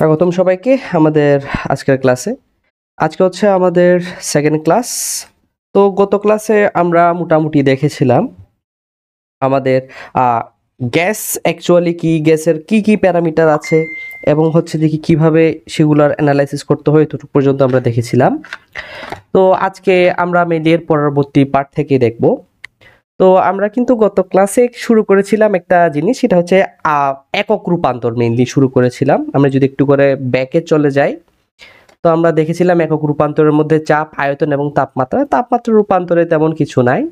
স্বাগতম সবাইকে আমাদের আজকের ক্লাসে। আজকে হচ্ছে আমাদের সেকেন্ড ক্লাস। তো গত ক্লাসে আমরা মোটামুটি দেখেছিলাম আমাদের গ্যাস অ্যাকচুয়ালি কি, গ্যাসের কি কি প্যারামিটার আছে এবং হচ্ছে দেখি কিভাবে সেগুলোর অ্যানালাইসিস করতে হয়, এতটুকু পর্যন্ত আমরা দেখেছিলাম। তো আজকে আমরা মেইনলি এর পরবর্তী পার্ট থেকে দেখব। তো আমরা কিন্তু গত ক্লাসে শুরু করেছিলাম একটা জিনিস, সেটা হচ্ছে একক রূপান্তর মেইনলি শুরু করেছিলাম। আমরা যদি একটু করে ব্যাকে চলে যাই, তো আমরা দেখেছিলাম একক রূপান্তরের মধ্যে চাপ, আয়তন এবং তাপমাত্রা। তাপমাত্রা রূপান্তরে তেমন কিছু নাই।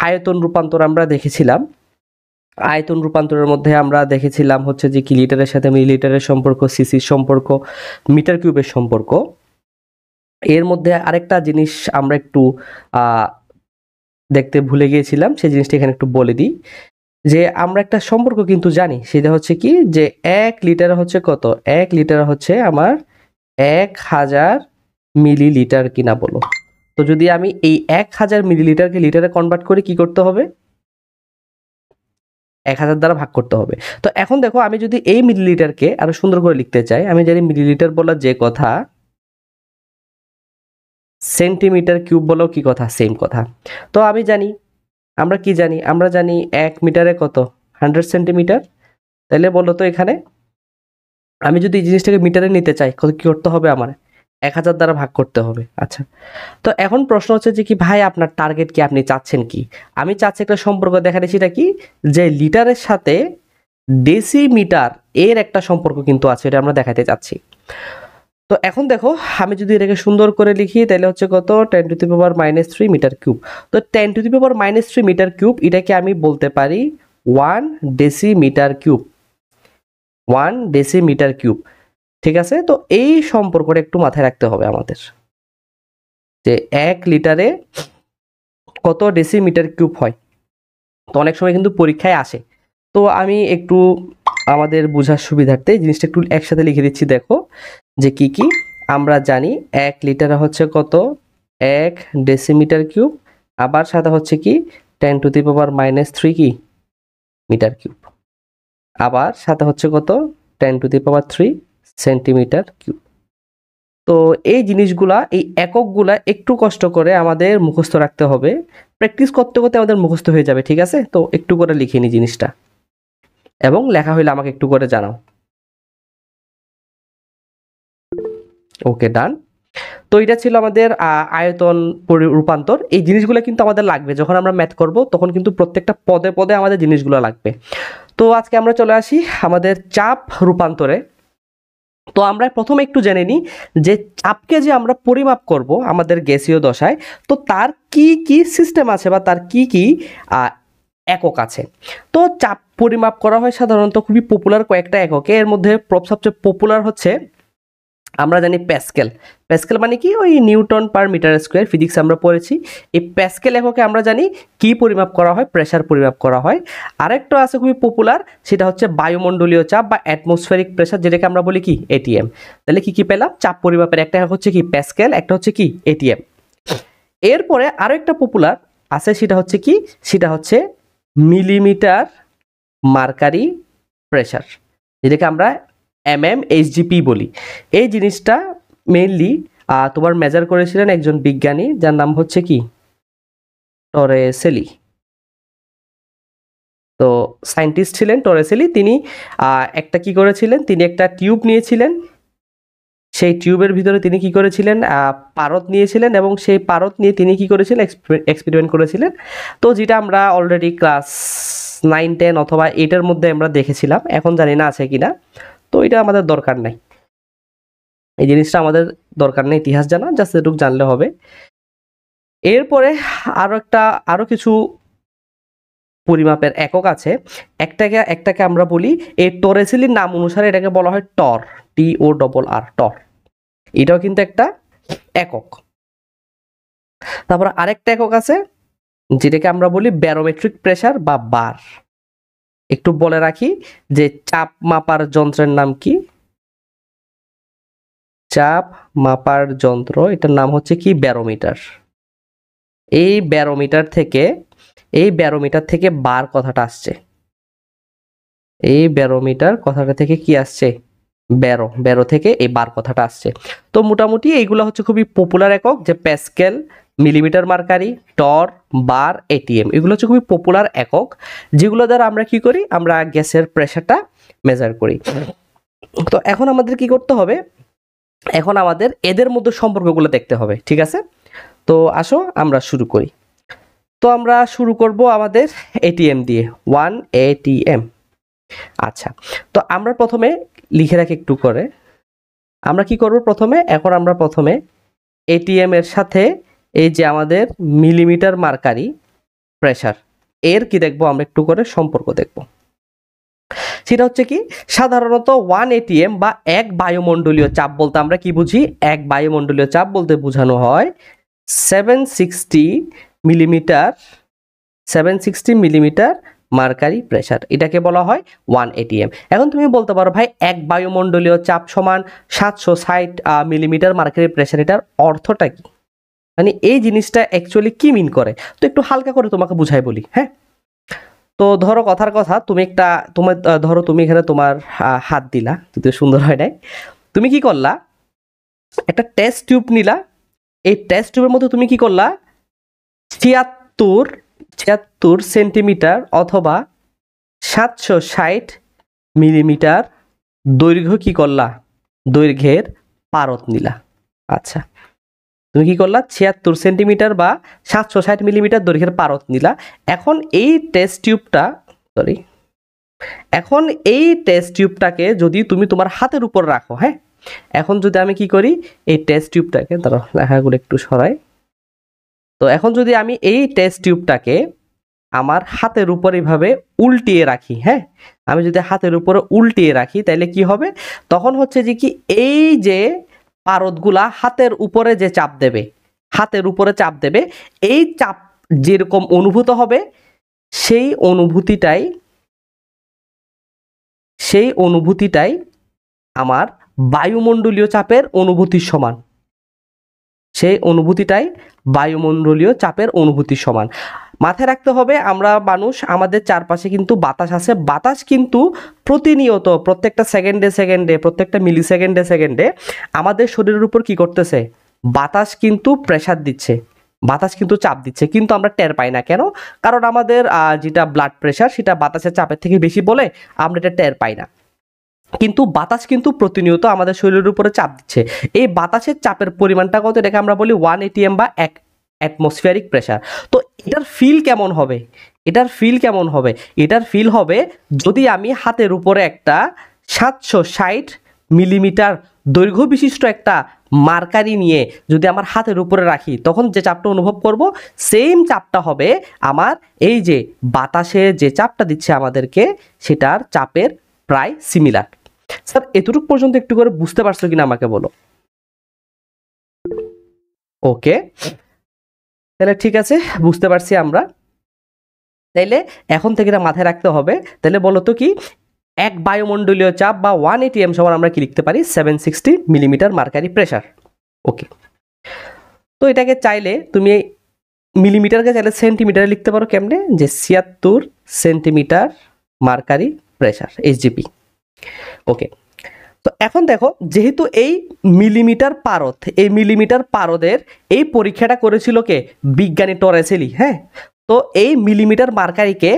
আয়তন রূপান্তর আমরা দেখেছিলাম। আয়তন রূপান্তরের মধ্যে আমরা দেখেছিলাম হচ্ছে যে কি লিটারের সাথে মিলিলিটারের সম্পর্ক, সিসির সম্পর্ক, মিটার কিউবের সম্পর্ক। এর মধ্যে আরেকটা জিনিস আমরা একটু দেখতে ভুলে গিয়েছিলাম, সেই জিনিসটা এখানে একটু বলে দিই যে আমরা একটা সম্পর্ক কিন্তু জানি, সেটা হচ্ছে কি যে 1 লিটার হচ্ছে কত, 1 লিটার হচ্ছে আমার 1000 মিলিলিটার কিনা বলো। তো যদি আমি এই 1000 মিলিলিটারকে লিটারে কনভার্ট করে কি করতে হবে, 1000 দ্বারা ভাগ করতে হবে। তো এখন দেখো, আমি যদি এই মিলিলিটারকে আরো সুন্দর করে লিখতে চাই, আমি জানি মিলিলিটার বলার যে কথা, সেন্টিমিটার কিউব বলো কি কথা, সেম কথা। তো আমি জানি, আমরা কি জানি, আমরা জানি 1 মিটারে কত, 100 সেন্টিমিটার। তাহলে বলো তো এখানে আমি যদি এই জিনিসটাকে মিটারে নিতে চাই, কত কি করতে হবে, আমার 1000 দ্বারা ভাগ করতে হবে। আচ্ছা, তো এখন প্রশ্ন হচ্ছে যে কি ভাই, আপনার টার্গেট কি, আপনি চাচ্ছেন কি? আমি চাচ্ছি একটা সম্পর্ক দেখাতে, সেটা কি যে লিটারের সাথে ডেসিমিটার এর একটা সম্পর্ক কিন্তু আছে, এটা আমরা দেখাতে চাচ্ছি। তো এখন দেখো, আমি যদি এটাকে সুন্দর করে লিখি, তাহলে হচ্ছে কত, 10⁻³ মিটার কিউব। তো 10⁻³ মিটার কিউব, এটাকে আমি বলতে পারি 1 ডেসিমিটার কিউব, 1 ডেসিমিটার কিউব। ঠিক আছে, তো এই সম্পর্কটা একটু মাথায় রাখতে হবে আমাদের, যে 1 লিটারে কত ডেসিমিটার কিউব হয়। তো অনেক সময় কিন্তু পরীক্ষায় আসে। তো আমি একটু আমাদের বোঝার সুবিধার্থে জিনিসটা একটু একসাথে লিখে দিচ্ছি। দেখো যে কি কি আমরা জানি, 1 লিটারে হচ্ছে কত, 1 ডেসিমিটার কিউব, আবার সাথে হচ্ছে কি 10⁻³ কি মিটার কিউব, আবার সাথে হচ্ছে কত, 10⁻³ সেন্টিমিটার কিউব। তো এই জিনিসগুলা, এই এককগুলা একটু কষ্ট করে আমাদের মুখস্থ রাখতে হবে। প্র্যাকটিস করতে করতে আমাদের মুখস্থ হয়ে যাবে, ঠিক আছে? তো একটু করে লিখে নি জিনিসটা, এবং লেখা হইলে আমাকে একটু করে জানাও। ওকে, ডান। তো এটা ছিল আমাদের আয়তন রূপান্তর। এই জিনিসগুলো কিন্তু আমাদের লাগবে যখন আমরা ম্যাথ করব, তখন কিন্তু প্রত্যেকটা পদে পদে আমাদের জিনিসগুলো লাগবে। তো আজকে আমরা চলে আসি আমাদের চাপ রূপান্তরে। তো আমরা প্রথমে একটু জেনে নিই যে চাপকে যে আমরা পরিমাপ করব আমাদের গ্যাসীয় দশায়, তো তার কি কি সিস্টেম আছে বা তার কি কি একক আছে। তো চাপ পরিমাপ করা হয় সাধারণত খুবই পপুলার কয়েকটা এককে। এর মধ্যে সবচেয়ে পপুলার হচ্ছে, আমরা জানি প্যাসকেল। প্যাসকেল মানে কি, ওই newton per metre square, physics আমরা পড়েছি। এই প্যাসকেল এককে আমরা জানি কি পরিমাপ করা হয়, প্রেসার পরিমাপ করা হয়। আরেকটা আছে খুবই পপুলার, সেটা হচ্ছে বায়ুমণ্ডলীয় চাপ বা অ্যাটমসফেরিক প্রেসার, যেটাকে আমরা বলি কি এটিএম। তাহলে কি কি পেলাম, চাপ পরিমাপের একটা হচ্ছে কি প্যাসকেল, একটা হচ্ছে কি এটিএম। এরপরে আরো একটা পপুলার আছে, সেটা হচ্ছে কি, সেটা হচ্ছে মিলিমিটার মার্কারি প্রেসার, যেটাকে আমরা HGP বলি। এই জিনিসটা মেইনলি তোমার মেজার করেছিলেন একজন বিজ্ঞানী, যার নাম হচ্ছে কি টরেসেলি। তো সায়েন্টিস্ট ছিলেন টরেসেলি। তিনি একটা কি করেছিলেন, তিনি একটা টিউব নিয়েছিলেন। সেই টিউবের ভিতরে তিনি কি করেছিলেন, পারদ নিয়েছিলেন, এবং সেই পারদ নিয়ে তিনি কি করেছিলেন, এক্সপেরিমেন্ট করেছিলেন। তো যেটা আমরা অলরেডি ক্লাস 9, 10 অথবা 8-এর মধ্যে আমরা দেখেছিলাম, এখন জানি না আছে কিনা। তো এটা আমাদের দরকার নাই, এই জিনিসটা আমাদের দরকার নেই ইতিহাস জানা, জাস্ট এটুকু জানলে হবে। এরপরে আরো কিছু পরিমাপের একক আছে। একটাকে আমরা বলি, এই টরেসেলির নাম অনুসারে এটাকে বলা হয় টর, TORR, টর। এটাও কিন্তু একটা একক। তারপর আরেকটা একক আছে, যেটাকে আমরা বলি ব্যারোমেট্রিক প্রেসার বা বার। একটু বলে রাখি যে চাপ মাপার যন্ত্রের নাম কি, চাপ মাপার যন্ত্র, এটার নাম হচ্ছে কি ব্যারোমিটার। এই ব্যারোমিটার থেকে বার কথাটা আসছে। এই ব্যারোমিটার কথাটা থেকে কি আসছে, বেরো থেকে এই বার কথাটা আসছে। তো মোটামুটি এইগুলো হচ্ছে খুবই পপুলার একক, যে প্যাসকেল, মিলিমিটার মার্কারি, টর, বার, এটিএম, এগুলো হচ্ছে খুবই পপুলার একক, যেগুলো দ্বারা আমরা কি করি, আমরা গ্যাসের প্রেশারটা মেজার করি। তো এখন আমাদের কি করতে হবে, এখন আমাদের এদের মধ্যে সম্পর্কগুলো দেখতে হবে, ঠিক আছে? তো আসো আমরা শুরু করি। তো আমরা শুরু করব আমাদের এটিএম দিয়ে, 1 ATM। আচ্ছা, তো আমরা প্রথমে লিখে রাখি একটু করে, আমরা কি করব প্রথমে, এখন আমরা প্রথমে এটিএম এর সাথে এই যে আমাদের মিলিমিটার মার্কারি প্রেসার, এর কি দেখবো, আমরা একটু করে সম্পর্ক দেখব। সেটা হচ্ছে কি, সাধারণত 1 ATM বা এক বায়ুমণ্ডলীয় চাপ বলতে আমরা কি বুঝি, এক বায়ুমণ্ডলীয় চাপ বলতে বোঝানো হয় 760 মিলিমিটার মার্কারি প্রেসার, এটাকে বলা হয় 1 ATM। এখন তুমি বলতে পারো ভাই এক বায়ুমণ্ডলীয় চাপ সমান 760 মিলিমিটার মার্কারি প্রেসার, এটার অর্থটা কি, মানে এই জিনিসটা অ্যাকচুয়ালি কি মিন করে? তো একটু হালকা করে তোমাকে বুঝাই বলি, হ্যাঁ? তো ধরো কথার কথা, তুমি একটা তোমার ধরো তুমি এখানে তোমার হাত দিলা, যদিও সুন্দর হয় নাই, তুমি কি করলা, একটা টেস্ট টিউব নিলা, এই টেস্ট টিউবের মধ্যে তুমি কি করলা, 76 সেন্টিমিটার অথবা 760 মিলিমিটার দৈর্ঘ্য কি করলা, দৈর্ঘ্যের পারদ নিলা। আচ্ছা, তুমি কি করলা, 76 সেন্টিমিটার বা 760 মিলিমিটার দৈর্ঘ্যের পারদ নিলা। এখন এই টেস্ট টিউবটাকে যদি তুমি তোমার হাতের উপর রাখো, হ্যাঁ, এখন যদি আমি কি করি, এই টেস্ট টিউবটাকে, ধরো লেখাগুলো একটু সরাই, তো এখন যদি আমি এই টেস্ট টিউবটাকে আমার হাতের উপর এইভাবে উল্টিয়ে রাখি, হ্যাঁ, আমি যদি হাতের উপরে উল্টিয়ে রাখি তাহলে কি হবে, তখন হচ্ছে যে কি, এই যে পারদগুলা হাতের উপরে যে চাপ দেবে, হাতের উপরে চাপ দেবে, এই চাপ যেরকম অনুভূত হবে, সেই অনুভূতিটাই আমার বায়ুমণ্ডলীয় চাপের অনুভূতির সমান, সেই অনুভূতিটাই বায়ুমণ্ডলীয় চাপের অনুভূতির সমান। মাথায় রাখতে হবে, আমরা মানুষ, আমাদের চারপাশে কিন্তু বাতাস আছে, বাতাস কিন্তু প্রতিনিয়ত প্রত্যেকটা সেকেন্ডে প্রত্যেকটা মিলি সেকেন্ডে আমাদের শরীরের উপর কি করতেছে, বাতাস কিন্তু প্রেসার দিচ্ছে, বাতাস কিন্তু চাপ দিচ্ছে, কিন্তু আমরা টের পাই না। কেন? কারণ আমাদের যেটা ব্লাড প্রেশার সেটা বাতাসের চাপের থেকে বেশি বলে আমরা এটা টের পাই না, কিন্তু বাতাস কিন্তু প্রতিনিয়ত আমাদের শরীরের উপরে চাপ দিচ্ছে। এই বাতাসের চাপের পরিমাণটা কত, এটাকে আমরা বলি 1 ATM বা অ্যাটমসফিয়ারিক প্রেসার। তো এটার ফিল কেমন হবে, এটার ফিল হবে যদি আমি হাতের উপরে একটা 760 মিলিমিটার দৈর্ঘ্য বিশিষ্ট একটা মার্কারি নিয়ে যদি আমার হাতের উপরে রাখি, তখন যে চাপটা অনুভব করব, সেম চাপটা হবে আমার এই যে বাতাসে যে চাপটা দিচ্ছে আমাদেরকে, সেটার চাপের প্রায় সিমিলার। স্যার এতটুকু পর্যন্ত একটু করে বুঝতে পারছো কিনা আমাকে বলো। ওকে, তাহলে ঠিক আছে, বুঝতে পারছি আমরা। তাইলে এখন থেকে এটা মাথায় রাখতে হবে। তাহলে বলো তো কি, এক বায়ুমণ্ডলীয় চাপ বা 1 ATM সমান আমরা কি লিখতে পারি, 760 মিলিমিটার মার্কারি প্রেসার। ওকে, তো এটাকে চাইলে তুমি মিলিমিটারকে চাইলে সেন্টিমিটারে লিখতে পারো। কেমনে? যে 76 সেন্টিমিটার মার্কারি প্রেসার, SGP। ওকে, তো এখন দেখো, যেহেতু এই মিলিমিটার পারদের এই পরীক্ষাটা করেছিল কে, বিজ্ঞানী টরেসেলি, হ্যাঁ। তো এই মিলিমিটার মার্কারিকে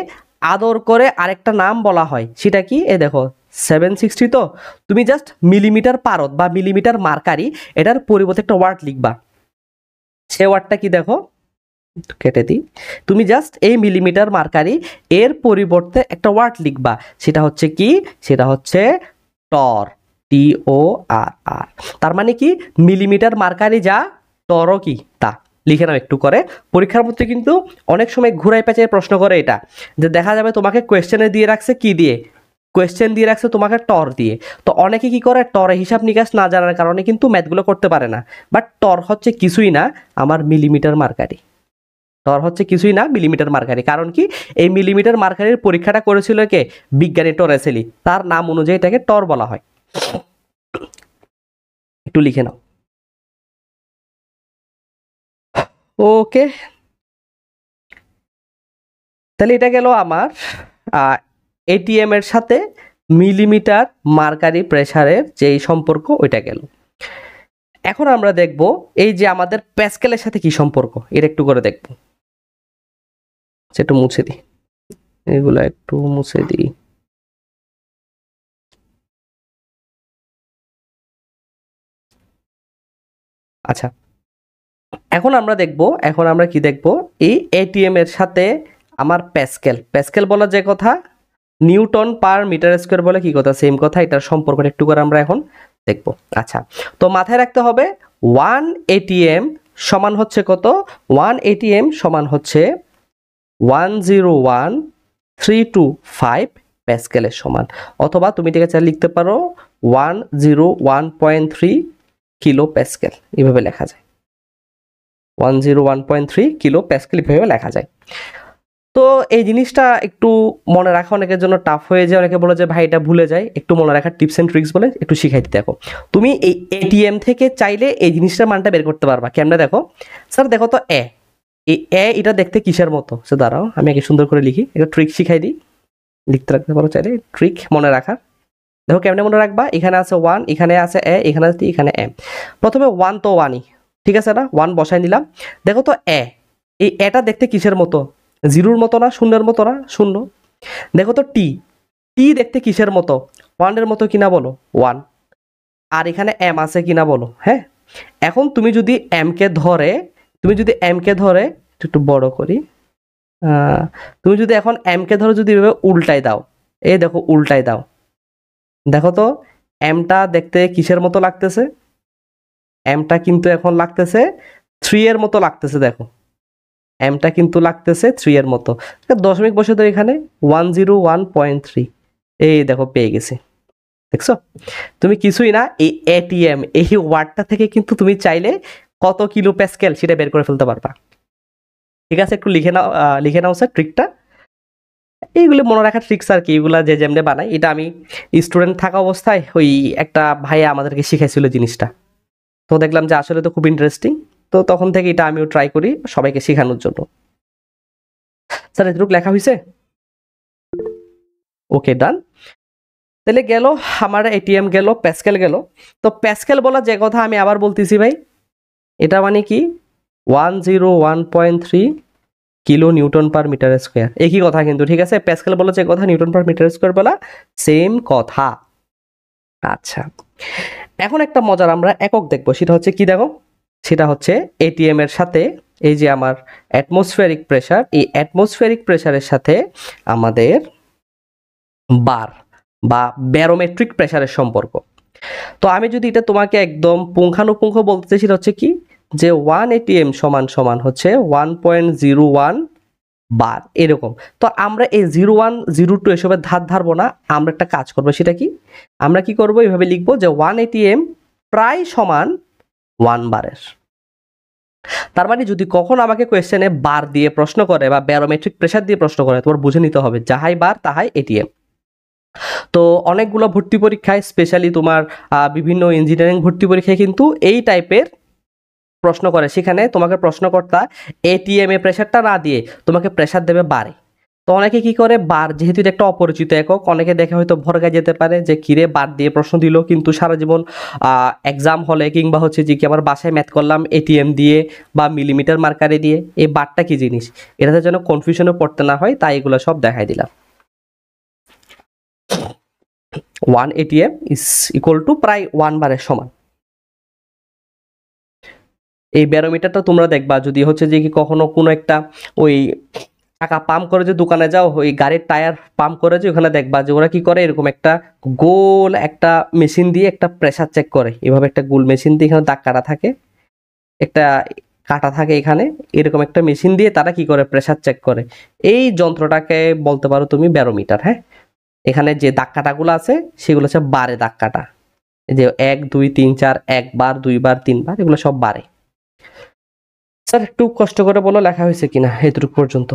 আদর করে আরেকটা নাম বলা হয়, সেটা কি, এই দেখো 760, তো তুমি জাস্ট মিলিমিটার পারদ বা মিলিমিটার মার্কারি, এটার পরিবর্তে একটা ওয়ার্ড লিখবা। সে ওয়ার্ডটা কি দেখো, কেটে দিই, তুমি জাস্ট এই মিলিমিটার মার্কারি এর পরিবর্তে একটা ওয়ার্ড লিখবা, সেটা হচ্ছে কি, সেটা হচ্ছে টর, TORR। তার মানে কি, মিলিমিটার মার্কারি যা, টরও কি তা। লিখে নাও একটু করে, পরীক্ষার মধ্যে কিন্তু অনেক সময় ঘুরাই পেঁচাই প্রশ্ন করে এটা, যে দেখা যাবে তোমাকে কোয়েশ্চেনে দিয়ে রাখছে কি দিয়ে, কোয়েশ্চেন দিয়ে রাখছে তোমাকে টর দিয়ে। তো অনেকে কি করে, টরে হিসাব নিকাশ না জানার কারণে কিন্তু ম্যাথগুলো করতে পারে না। বাট টর হচ্ছে কিছুই না, আমার মিলিমিটার মার্কারি। টর হচ্ছে কিছুই না, মিলিমিটার মার্কারি। কারণ কি, এই মিলিমিটার মার্কারির পরীক্ষাটা করেছিল কে, বিজ্ঞানী টরেসেলি, তার নাম অনুযায়ী এটাকে টর বলা হয়। একটু লিখে নাও। ওকে, তাহলে এটা গেল আমার এটিএম এর সাথে মিলিমিটার মার্কারি প্রেসারের যে সম্পর্ক ওইটা গেল। এখন আমরা দেখব এই যে আমাদের প্যাসকেলের সাথে কি সম্পর্ক, এটা একটু করে দেখব। একটু মুছে দিই, এগুলো একটু মুছে দিই। আচ্ছা, এখন আমরা কি দেখব, এই এটিএম এর সাথে আমার প্যাসকেল বলা যে কথা, নিউটন পার মিটার স্কয়ার বলে কি কথা, সেম কথা। এটার সম্পর্কটা একটু করে আমরা এখন দেখব। আচ্ছা, তো মাথায় রাখতে হবে 1 এটিএম সমান হচ্ছে কত, 1 এটিএম সমান হচ্ছে 101.325 প্যাসকেলের সমান, অথবা তুমি এটাকে চাইলে লিখতে পারো 101.3 কিলো প্যাসকেল, এভাবে লেখা যায়। 101.3 কিলো প্যাসকেল এভাবে লেখা যায়। তো এই জিনিসটা একটু মনে রাখা অনেকের জন্য টাফ হয়ে যায়, অনেকে বলে যে ভাই এটা ভুলে যায়, একটু মনে রাখার টিপস এন্ড ট্রিক্স বলে একটু শিখাইতে দেখো। তুমি এই এটিএম থেকে চাইলে এই জিনিসটার মানটা বের করতে পারবা কেমনে, দেখো স্যার, দেখো তো এটা দেখতে কিসের মতো, সে দাঁড়াও আমি আগে সুন্দর করে লিখি, একটা ট্রিক শিখাই দিই, লিখতে রাখতে পারো চাইলে, ট্রিক মনে রাখার। দেখো কেমনে মনে রাখবা, এখানে আছে 1, এখানে আছে এখানে আছে এখানে প্রথমে 1 তো 1ই, ঠিক আছে না, 1 বসাই নিলাম। দেখো তো এই এটা দেখতে কিসের মতো, জিরোর মতো না, শূন্যের মতো না, শূন্য। দেখো তো টি দেখতে কিসের মতো, 1 এর মতো কিনা বলো, 1। আর এখানে এম আছে কিনা বলো, হ্যাঁ। এখন তুমি যদি এম কে ধরে একটু বড় করি, তুমি যদি এখন এম কে ধরে যদি এভাবে উল্টাই দাও, এই দেখো উল্টাই দাও, দেখো তো এমটা দেখতে কিসের মতো লাগতেছে, এমটা কিন্তু এখন লাগতেছে 3 এর মতো লাগতেছে, দেখো এমটা কিন্তু লাগতেছে 3 এর মতো। দশমিক বসে তো এখানে 101.3, এই দেখো পেয়ে গেছি, দেখছো। তুমি কিছুই না, এই এটিএম এই ওয়ার্ডটা থেকে কিন্তু তুমি চাইলে কত কিলো প্যাসকেল সেটা বের করে ফেলতে পারবা। ঠিক আছে, একটু লিখে নাও স্যার ট্রিকটা। এইগুলো মনে রাখার ট্রিক্স আর কি, এগুলা যে যেমনে বানাই, এটা আমি স্টুডেন্ট থাকা অবস্থায় ওই একটা ভাইয়া আমাদেরকে শিখাইছিল জিনিসটা, তো দেখলাম যে আসলে তো খুব ইন্টারেস্টিং, তো তখন থেকে এটা আমিও ট্রাই করি সবাইকে শেখানোর জন্য। স্যার এটুকু লেখা হয়েছে, ওকে ডান। তাহলে গেল আমার এটিএম গেল, প্যাসকেল গেল। তো প্যাসকেল বলা যে কথা আমি আবার বলতেছি ভাই, এটা মানে কি 101.3 kilo newton per metre square, একই কথা কিন্তু, ঠিক আছে। প্যাসকেল বলা যে কথা, নিউটন পার মিটার স্কোয়ার বলা সেম কথা। আচ্ছা, এখন একটা মজার আমরা একক দেখবো, সেটা হচ্ছে কি, দেখো সেটা হচ্ছে এটিএম এর সাথে এই যে আমার অ্যাটমসফিয়ারিক প্রেসার, এই অ্যাটমসফিয়ারিক প্রেসারের সাথে আমাদের বার বা ব্যারোমেট্রিক প্রেসারের সম্পর্ক। তো আমি যদি এটা তোমাকে একদম পুঙ্খানুপুঙ্খ বলতে চাই, সেটা হচ্ছে কি, যে 1 এটিএম সমান সমান হচ্ছে 1.01 বার, এরকম। তো আমরা এই 01 02 এসবের ধারবো না, আমরা একটা কাজ করবো, সেটা কি, আমরা কি করবো, এইভাবে লিখবো যে 1 এটিএম প্রায় সমান 1 বারের। তার মানে যদি কখন আমাকে কোয়েশ্চেনে বার দিয়ে প্রশ্ন করে বা ব্যারোমেট্রিক প্রেসার দিয়ে প্রশ্ন করে, তোমার বুঝে নিতে হবে যাহাই বার তাহাই এটিএম। তো অনেকগুলো ভর্তি পরীক্ষায়, স্পেশালি তোমার বিভিন্ন ইঞ্জিনিয়ারিং ভর্তি পরীক্ষায় কিন্তু এই টাইপের প্রশ্ন করে, সেখানে তোমাকে প্রশ্নকর্তা এটিএম এ প্রেসারটা না দিয়ে তোমাকে প্রেসার দেবে বারে। তো অনেকে কি করে, বার যেহেতু এটা একটা অপরিচিত একক, অনেকে দেখে হয়তো ভরকায় যেতে পারে যে কিরে বার দিয়ে প্রশ্ন দিল, কিন্তু সারা জীবন এক্সাম হলে কিংবা হচ্ছে যে কি আমার বাসায় ম্যাথ করলাম এটিএম দিয়ে বা মিলিমিটার মার্কারে দিয়ে, এই বারটা কি জিনিস, এটাতে যেন কনফিউশনে পড়তে না হয়, তাই এগুলো সব দেখাই দিলাম। 1 এটিএম ইজ ইকুয়াল টু প্রায় 1 বারের সমান। এই ব্যারোমিটারটা তোমরা দেখবা যদি হচ্ছে যে কি কখনো কোনো একটা ওই টাকা পাম্প করে যে দোকানে যাও, ওই গাড়ির টায়ার পাম্প করে যে ওখানে দেখবা যে ওরা কি করে, এরকম একটা গোল একটা মেশিন দিয়ে একটা প্রেসার চেক করে, এভাবে একটা গোল মেশিন দিয়ে এখানে দাগ কাটা থাকে, একটা কাটা থাকে এখানে, এরকম একটা মেশিন দিয়ে তারা কি করে প্রেসার চেক করে। এই যন্ত্রটাকে বলতে পারো তুমি ব্যারোমিটার। হ্যাঁ, এখানে যে দাগ কাটাগুলো আছে সেগুলো হচ্ছে বারে দাগ কাটা, এই যে 1 2 3 4, 1 বার 2 বার 3 বার, এগুলো সব বারে। স্যার একটু কষ্ট করে বলো লেখা হয়েছে কিনা এতটুকু পর্যন্ত।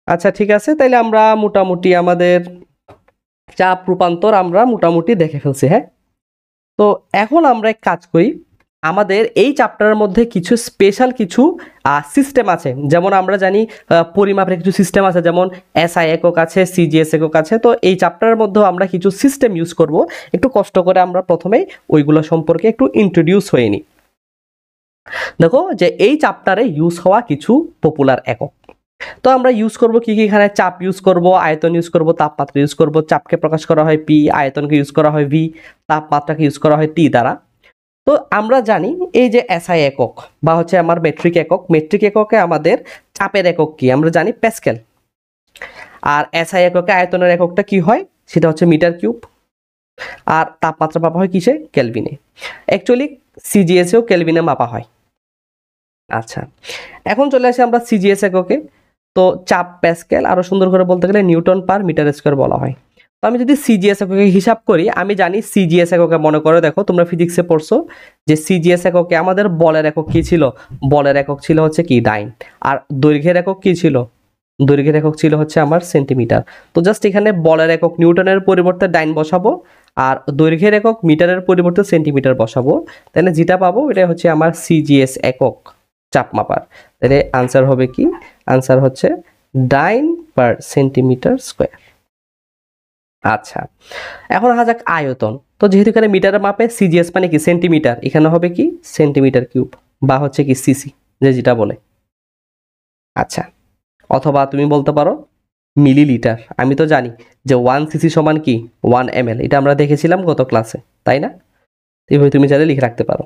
আচ্ছা ঠিক আছে, তাইলে আমরা মোটামুটি আমাদের চাপ রূপান্তর আমরা মোটামুটি দেখে ফেলছি। হ্যাঁ, তো এখন আমরা এক কাজ করি, আমাদের এই চ্যাপ্টারের মধ্যে কিছু স্পেশাল কিছু সিস্টেম আছে, যেমন আমরা জানি পরিমাপের কিছু সিস্টেম আছে, যেমন এসআই একক আছে, সিজিএস একক আছে। তো এই চ্যাপ্টারের মধ্যেও আমরা কিছু সিস্টেম ইউজ করব। একটু কষ্ট করে আমরা প্রথমেই ওইগুলো সম্পর্কে একটু ইন্ট্রোডিউস হয়ে নিই। দেখো যে এই চ্যাপ্টারে ইউজ হওয়া কিছু পপুলার একক, তো আমরা ইউজ করব কি কি, এখানে চাপ ইউজ করব, আয়তন ইউজ করব, তাপমাত্রা ইউজ করব। চাপকে প্রকাশ করা হয় পি, আয়তনকে ইউজ করা হয় ভি, তাপমাত্রাকে ইউজ করা হয় টি দ্বারা। তো আমরা জানি এই যে এসআই একক বা হচ্ছে আমার মেট্রিক একক, মেট্রিক এককে আমাদের চাপের একক কি আমরা জানি প্যাসকেল, আর এসআই এককে আয়তনের এককটা কি হয় সেটা হচ্ছে মিটার কিউব, আর তাপমাত্রা মাপা হয় কিসে, কেলভিনে। অ্যাকচুয়ালি সিজিএসেও কেলভিনে মাপা হয়। আচ্ছা, এখন চলে আসি আমরা সিজিএস এককে। তো চাপ প্যাসকেল, আরো সুন্দর করে বলতে গেলে নিউটন পার মিটার স্কয়ার বলা হয়। তো আমি যদি সিজিএস এককে হিসাব করি, আমি জানি সিজিএস এককে মনে করে দেখো তোমরা ফিজিক্সে পড়ছো যে সিজিএস এককে আমাদের বলের একক কি ছিল, বলের একক ছিল হচ্ছে কি ডাইন, আর দৈর্ঘ্যের একক কি ছিল, দৈর্ঘ্যের একক ছিল হচ্ছে আমার সেন্টিমিটার। তো জাস্ট এখানে বলের একক নিউটনের পরিবর্তে ডাইন বসাবো, আর দৈর্ঘ্যের একক মিটারের পরিবর্তে সেন্টিমিটার বসাবো, তাহলে যেটা পাবো এটা হচ্ছে আমার সিজিএস একক চাপ মাপার। তাহলে আনসার হবে কি, আনসার হচ্ছে ডাইন পার সেন্টিমিটার স্কোয়ার। আচ্ছা, এখন আসা যাক আয়তন। তো যেহেতু এখানে মিটারে মাপে, সিজিএস মানে কি সেন্টিমিটার, এখানে হবে কি সেন্টিমিটার কিউব বা হচ্ছে কি সিসি যেটা বলে। আচ্ছা, অথবা তুমি বলতে পারো মিলিলিটার। আমি তো জানি যে 1 সিসি সমান কি 1 ml, এটা আমরা দেখেছিলাম গত ক্লাসে, তাই না? এইভাবে তুমি চাইলে লিখে রাখতে পারো,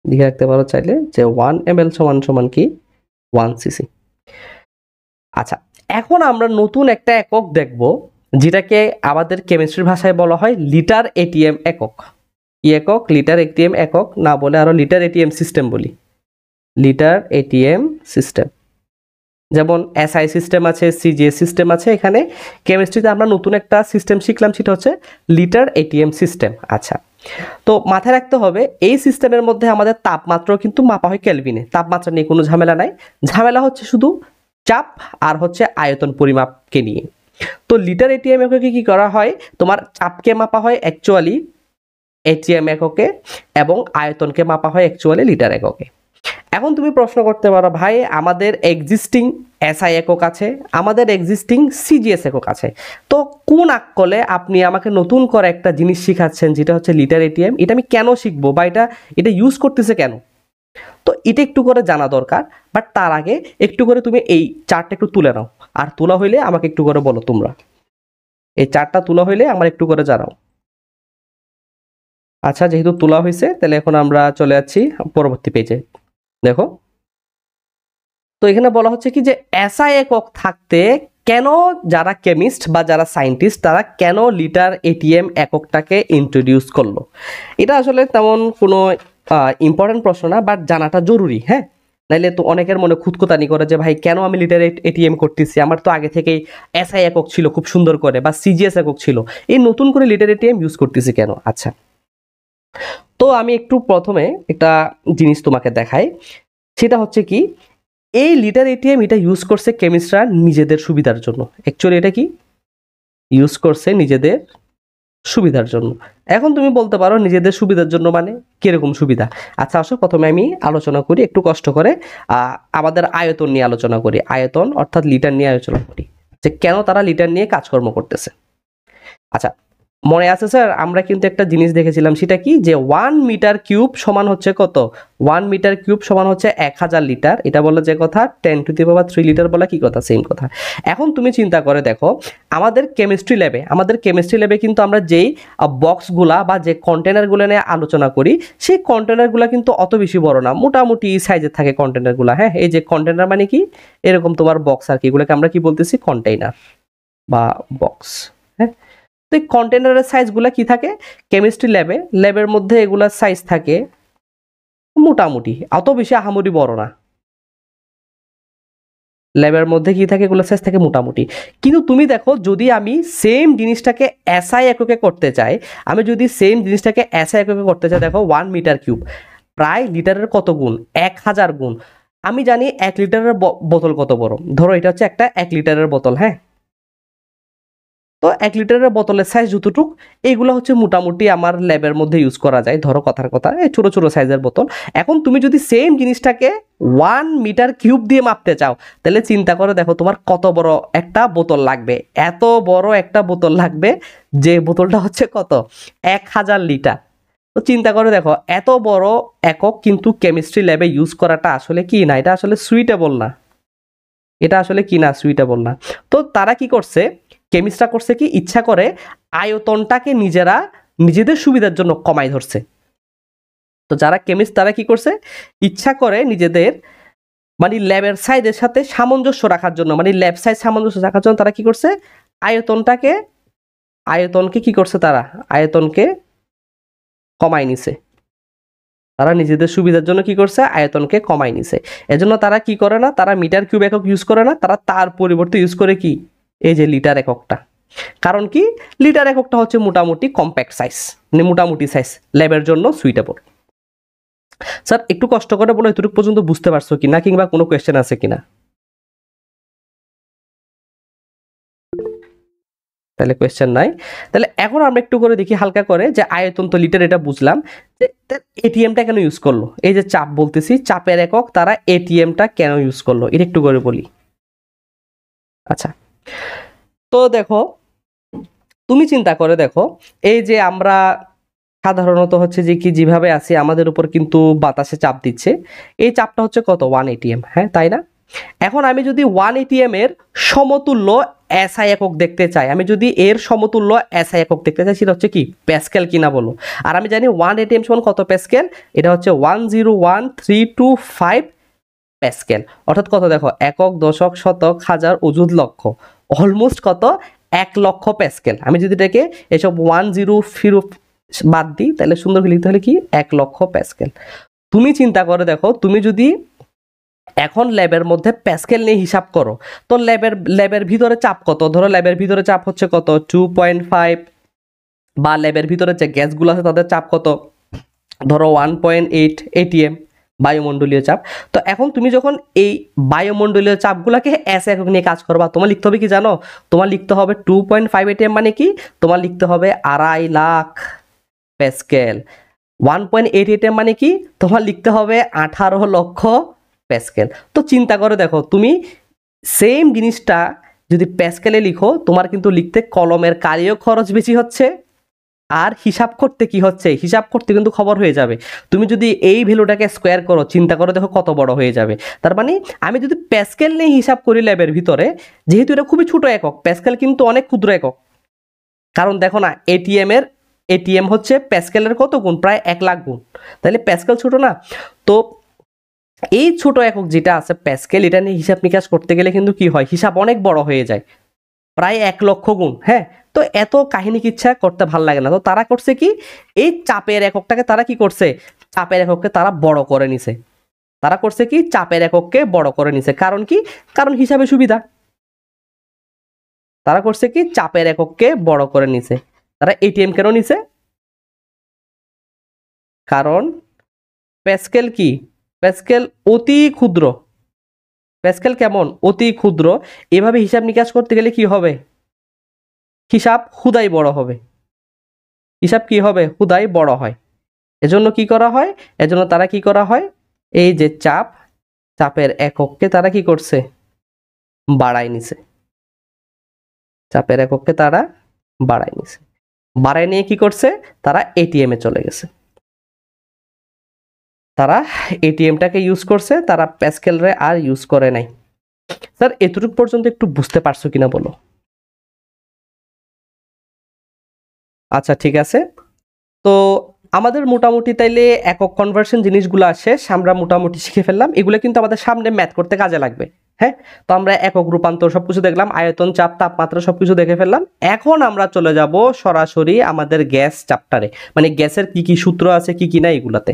লিখে রাখতে পারো চাইলে যে 1 ml সমান সমান কি 1 সিসি। আচ্ছা, এখন আমরা নতুন একটা একক দেখব, যেটাকে আমাদের কেমিস্ট্রির ভাষায় বলা হয় লিটার এটিএম একক। কি একক? লিটার এটিএম একক না বলে আরো লিটার এটিএম সিস্টেম বলি, লিটার এটিএম সিস্টেম। যেমন এসআই সিস্টেম আছে, সিজিএস সিস্টেম আছে, এখানে কেমিস্ট্রিতে আমরা নতুন একটা সিস্টেম শিখলাম, সেটা হচ্ছে লিটার এটিএম সিস্টেম। আচ্ছা, তো মাথায় রাখতে হবে এই সিস্টেমের মধ্যে আমাদের তাপমাত্রাও কিন্তু মাপা হয় কেলভিনে, তাপমাত্রা নিয়ে কোনো ঝামেলা নাই, ঝামেলা হচ্ছে শুধু চাপ আর হচ্ছে আয়তন পরিমাপকে নিয়ে। তো লিটার এটিএম এককে কি করা হয়, তোমার চাপকে মাপা হয় অ্যাকচুয়ালি এটিএম এককে এবং আয়তনকে মাপা হয় অ্যাকচুয়ালি লিটার এককে। এখন তুমি প্রশ্ন করতে পারো, ভাই আমাদের এক্সিস্টিং এসআই একক আছে, আমাদের এক্সিস্টিং সিজিএস একক আছে, তো কোন আকলে আপনি আমাকে নতুন করে একটা জিনিস শিখাচ্ছেন যেটা হচ্ছে লিটার এটিএম, এটা আমি কেন শিখবো বা এটা ইউজ করতেছে কেন? তো এটা একটু করে জানা দরকার। বাট তার আগে একটু করে তুমি এই চার্টটা একটু তুলে নাও, আর তোলা হইলে আমাকে একটু করে বলো তোমরা, এই চার্টটা তোলা হইলে আমার একটু করে জানাও। আচ্ছা, যেহেতু তোলা হয়েছে তাহলে এখন আমরা চলে যাচ্ছি পরবর্তী পেজে। দেখো, তো এখানে বলা হচ্ছে কি যে এসআই একক থাকতে কেন যারা কেমিস্ট বা যারা সায়েন্টিস্ট তারা কেন লিটার এটিএম এককটাকে ইন্ট্রোডিউস করলো। এটা আসলে তেমন কোনো ইম্পর্টেন্ট প্রশ্ন না, বাট জানাটা জরুরি। হ্যাঁ, নাইলে তো অনেকের মনে খুঁতখুঁতানি করে যে ভাই কেন আমি লিটার এটিএম করতেছি, আমার তো আগে থেকেই এসআই একক ছিল খুব সুন্দর করে বা সিজিএস একক ছিল, এই নতুন করে লিটার এটিএম ইউজ করতেছি কেন? আচ্ছা, তো আমি একটু প্রথমে একটা জিনিস তোমাকে দেখাই, সেটা হচ্ছে কি এই লিটার এটিএম এটা ইউজ করছে কেমিস্টরা নিজেদের সুবিধার জন্য। অ্যাকচুয়ালি এটা কি ইউজ করছে নিজেদের সুবিধার জন্য। এখন তুমি বলতে পারো নিজেদের সুবিধার জন্য মানে কিরকম সুবিধা? আচ্ছা, আসো প্রথমে আমি আলোচনা করি একটু কষ্ট করে, আমাদের আয়তন নিয়ে আলোচনা করি, আয়তন অর্থাৎ লিটার নিয়ে আলোচনা করি যে কেন তারা লিটার নিয়ে কাজকর্ম করতেছে। আচ্ছা, মনে আছে স্যার আমরা কিন্তু একটা জিনিস দেখেছিলাম, সেটা কি যে 1 মিটার কিউব সমান হচ্ছে কত, 1 মিটার কিউব সমান হচ্ছে 1000 লিটার। এটা বলে যে কথা 10 টু দি পাওয়ার 3 লিটার বলা কি কথা, সেম কথা। এখন তুমি চিন্তা করে দেখো আমাদের কেমিস্ট্রি ল্যাবে কিন্তু আমরা যেই বক্সগুলা বা যে কন্টেনারগুলো নিয়ে আলোচনা করি, সেই কন্টেনারগুলো কিন্তু অত বেশি বড় না, মোটামুটি সাইজের থাকে কন্টেনারগুলো। হ্যাঁ, এই যে কন্টেনার মানে কি এরকম তোমার বক্স আর কি, এগুলোকে আমরা কি বলতেছি কন্টেইনার বা বক্স। হ্যাঁ, তো এই কন্টেনারের সাইজগুলো কি থাকে কেমিস্ট্রি ল্যাবের মধ্যে, এগুলার সাইজ থাকে মোটামুটি, অত বেশি আহামরি বড় না। ল্যাবের মধ্যে কি থাকে, এগুলোর সাইজ থাকে মোটামুটি। কিন্তু তুমি দেখো যদি আমি সেম জিনিসটাকে এসআই এককে করতে চাই, দেখো 1 মিটার কিউব প্রায় লিটারের কত গুণ, 1000 গুণ। আমি জানি 1 লিটারের বোতল কত বড়, ধরো এটা হচ্ছে একটা 1 লিটারের বোতল। হ্যাঁ, তো 1 লিটারের বোতলের সাইজ যতটুক এইগুলো হচ্ছে মোটামুটি আমার ল্যাবের মধ্যে ইউজ করা যায়, ধরো কথার কথা এই ছোট ছোট সাইজের বোতল। এখন তুমি যদি সেম জিনিসটাকে 1 মিটার কিউব দিয়ে মাপতে চাও, তাহলে চিন্তা করে দেখো তোমার কত বড় একটা বোতল লাগবে। এত বড় একটা বোতল লাগবে, যে বোতলটা হচ্ছে কত, 1000 লিটার। তো চিন্তা করে দেখো এত বড় একক কিন্তু কেমিস্ট্রি ল্যাবে ইউজ করাটা আসলে কি না, এটা আসলে সুইটেবল না, এটা আসলে কি না, সুইটেবল না। তো তারা কি করছে, কেমিস্টরা করছে কি, ইচ্ছা করে আয়তনটাকে নিজেদের সুবিধার জন্য কমাই ধরছে। তো যারা কেমিস্ট তারা কি করছে, ইচ্ছা করে নিজেদের মানে ল্যাবের সাইজের সাথে সামঞ্জস্য রাখার জন্য, মানে ল্যাব সাইজ সামঞ্জস্য রাখার জন্য তারা কি করছে, আয়তনকে কি করছে, তারা আয়তনকে কমাই নিছে। তারা নিজেদের সুবিধার জন্য কি করছে, আয়তনকে কমাই নিছে। এজন্য তারা কি করে না, তারা মিটার কিউব একক ইউজ করে না, তারা তার পরিবর্তে ইউজ করে কি, এই যে লিটার এককটা। কারণ কি, লিটার এককটা হচ্ছে মোটামুটি কম্প্যাক্ট সাইজ, মানে মোটামুটি সাইজ, ল্যাবের জন্য সুইটেবল। স্যার একটু কষ্ট করে বলো এতটুকু পর্যন্ত বুঝতে পারছো কিনা, কিংবা কোনো কোয়েশ্চেন আছে কিনা? তাহলে কোয়েশ্চেন নাই। তাহলে এখন আমরা একটু করে দেখি হালকা করে, যে আয়তন তো লিটার এটা বুঝলাম, যে এটিএমটা কেন ইউজ করলো, এই যে চাপ বলতেছি, চাপের একক, তারা এটিএমটা কেন ইউজ করলো এটা একটু করে বলি। আচ্ছা, তো দেখো তুমি চিন্তা করে দেখো, এই যে আমরা সাধারণত হচ্ছে যে কি যেভাবে আছি, আমাদের উপর কিন্তু বাতাসে চাপ দিচ্ছে, এই চাপটা হচ্ছে কত, 1 এটিএম, হ্যাঁ তাই না? এখন আমি যদি 1 এটিএম এর সমতুল্য এসআই একক দেখতে চাই, আমি যদি এর সমতুল্য এসআই একক দেখতে চাই, সেটা হচ্ছে কি প্যাসকেল কিনা বলো। আর আমি জানি 1 এটিএম সমান কত প্যাসকেল, এটা হচ্ছে 101325 প্যাসকেল। অর্থাৎ কত দেখো, একক, দশক, শতক, হাজার, অযুত, লক্ষ, অলমোস্ট কত, 1 লক্ষ প্যাসকেল। আমি যদি এটাকে এসব 100 বাদ দিই, তাহলে সুন্দর করে লিখতে হলে কি 1 লক্ষ প্যাসকেল। তুমি চিন্তা করে দেখো, তুমি যদি এখন ল্যাবের মধ্যে প্যাসকেল নিয়ে হিসাব করো, তো ল্যাবের ভিতরে চাপ কত, ধরো ল্যাবের ভিতরে চাপ হচ্ছে কত 2.5, বা ল্যাবের ভিতরে যে গ্যাসগুলো আছে তাদের চাপ কত, ধরো 1.8 এটিএম বায়ুমণ্ডলীয় চাপ। তো এখন তুমি যখন এই বায়ুমণ্ডলীয় চাপগুলোকে এস একক নিয়ে কাজ করবা, তোমার লিখতে হবে কি জানো, তোমার লিখতে হবে 2.5 এটিএম মানে কি, তোমার লিখতে হবে 2.5 লাখ প্যাসকেল। 1.8 এটিএম মানে কি, তোমার লিখতে হবে 18 লক্ষ প্যাসকেল। তো চিন্তা করে দেখো, তুমি সেম জিনিসটা যদি প্যাসকেলে লিখো, তোমার কিন্তু লিখতে কলমের কালিও খরচ বেশি হচ্ছে, আর হিসাব করতে কি হচ্ছে, হিসাব করতে কিন্তু খবর হয়ে যাবে। তুমি যদি এই ভ্যালুটাকে স্কোয়ার করো, চিন্তা করে দেখো কত বড় হয়ে যাবে। তার মানে আমি যদি প্যাসকেল নিয়ে হিসাব করি ল্যাবের ভিতরে, যেহেতু এটা খুবই ছোট একক, প্যাসকেল কিন্তু অনেক ক্ষুদ্র একক। কারণ দেখো না, এটিএম হচ্ছে প্যাসকেলের কত গুণ, প্রায় 1 লাখ গুণ, তাহলে প্যাসকেল ছোট না। তো এই ছোট একক যেটা আছে প্যাসকেল, এটা নিয়ে হিসাব নিকাশ করতে গেলে কিন্তু কি হয়, হিসাব অনেক বড় হয়ে যায়, প্রায় 1 লক্ষ গুণ। হ্যাঁ, তো এত কাহিনী কিচ্ছা করতে ভাল লাগে না। তো তারা করছে কি, এই চাপের এককটাকে তারা কি করছে, চাপের একককে তারা বড় করে নিছে। তারা করছে কি, চাপের একককে বড় করে নিছে। কারণ কি, কারণ হিসাবে সুবিধা। তারা করছে কি, চাপের একককে বড় করে নিছে। তারা এটিএম কেন নিছে, কারণ প্যাসকেল কি, প্যাসকেল অতি ক্ষুদ্র। প্যাসকেল কেমন, অতি ক্ষুদ্র। এভাবে হিসাব নিকাশ করতে গেলে কি হবে, হিসাব হুদাই বড় হবে, হিসাব কি হবে, হুদাই বড় হয়। এজন্য কি করা হয়, এজন্য তারা কি করা হয়, এই যে চাপের একককে তারা কি করছে, বাড়াই নিছে। চাপের একককে তারা বাড়াই নিছে, বাড়াই নিয়ে কি করছে, তারা এটিএম এ চলে গেছে। তারা এটিএমটাকে ইউজ করছে, তারা প্যাসকেল রে আর ইউজ করে নাই। স্যার এতটুকু পর্যন্ত একটু বুঝতে পারছো কিনা বলো। আচ্ছা ঠিক আছে, তো আমাদের মোটামুটি তাইলে একক কনভার্সন জিনিসগুলো শেষ, আমরা মোটামুটি শিখে ফেললাম। এগুলো কিন্তু আমাদের সামনে ম্যাথ করতে কাজে লাগবে। হ্যাঁ, তো আমরা একক রূপান্তর সবকিছু দেখলাম, আয়তন, চাপ, তাপমাত্রা সবকিছু দেখে ফেললাম। এখন আমরা চলে যাব সরাসরি আমাদের গ্যাস চ্যাপ্টারে, মানে গ্যাসের কি কি সূত্র আছে কি কি না এগুলাতে।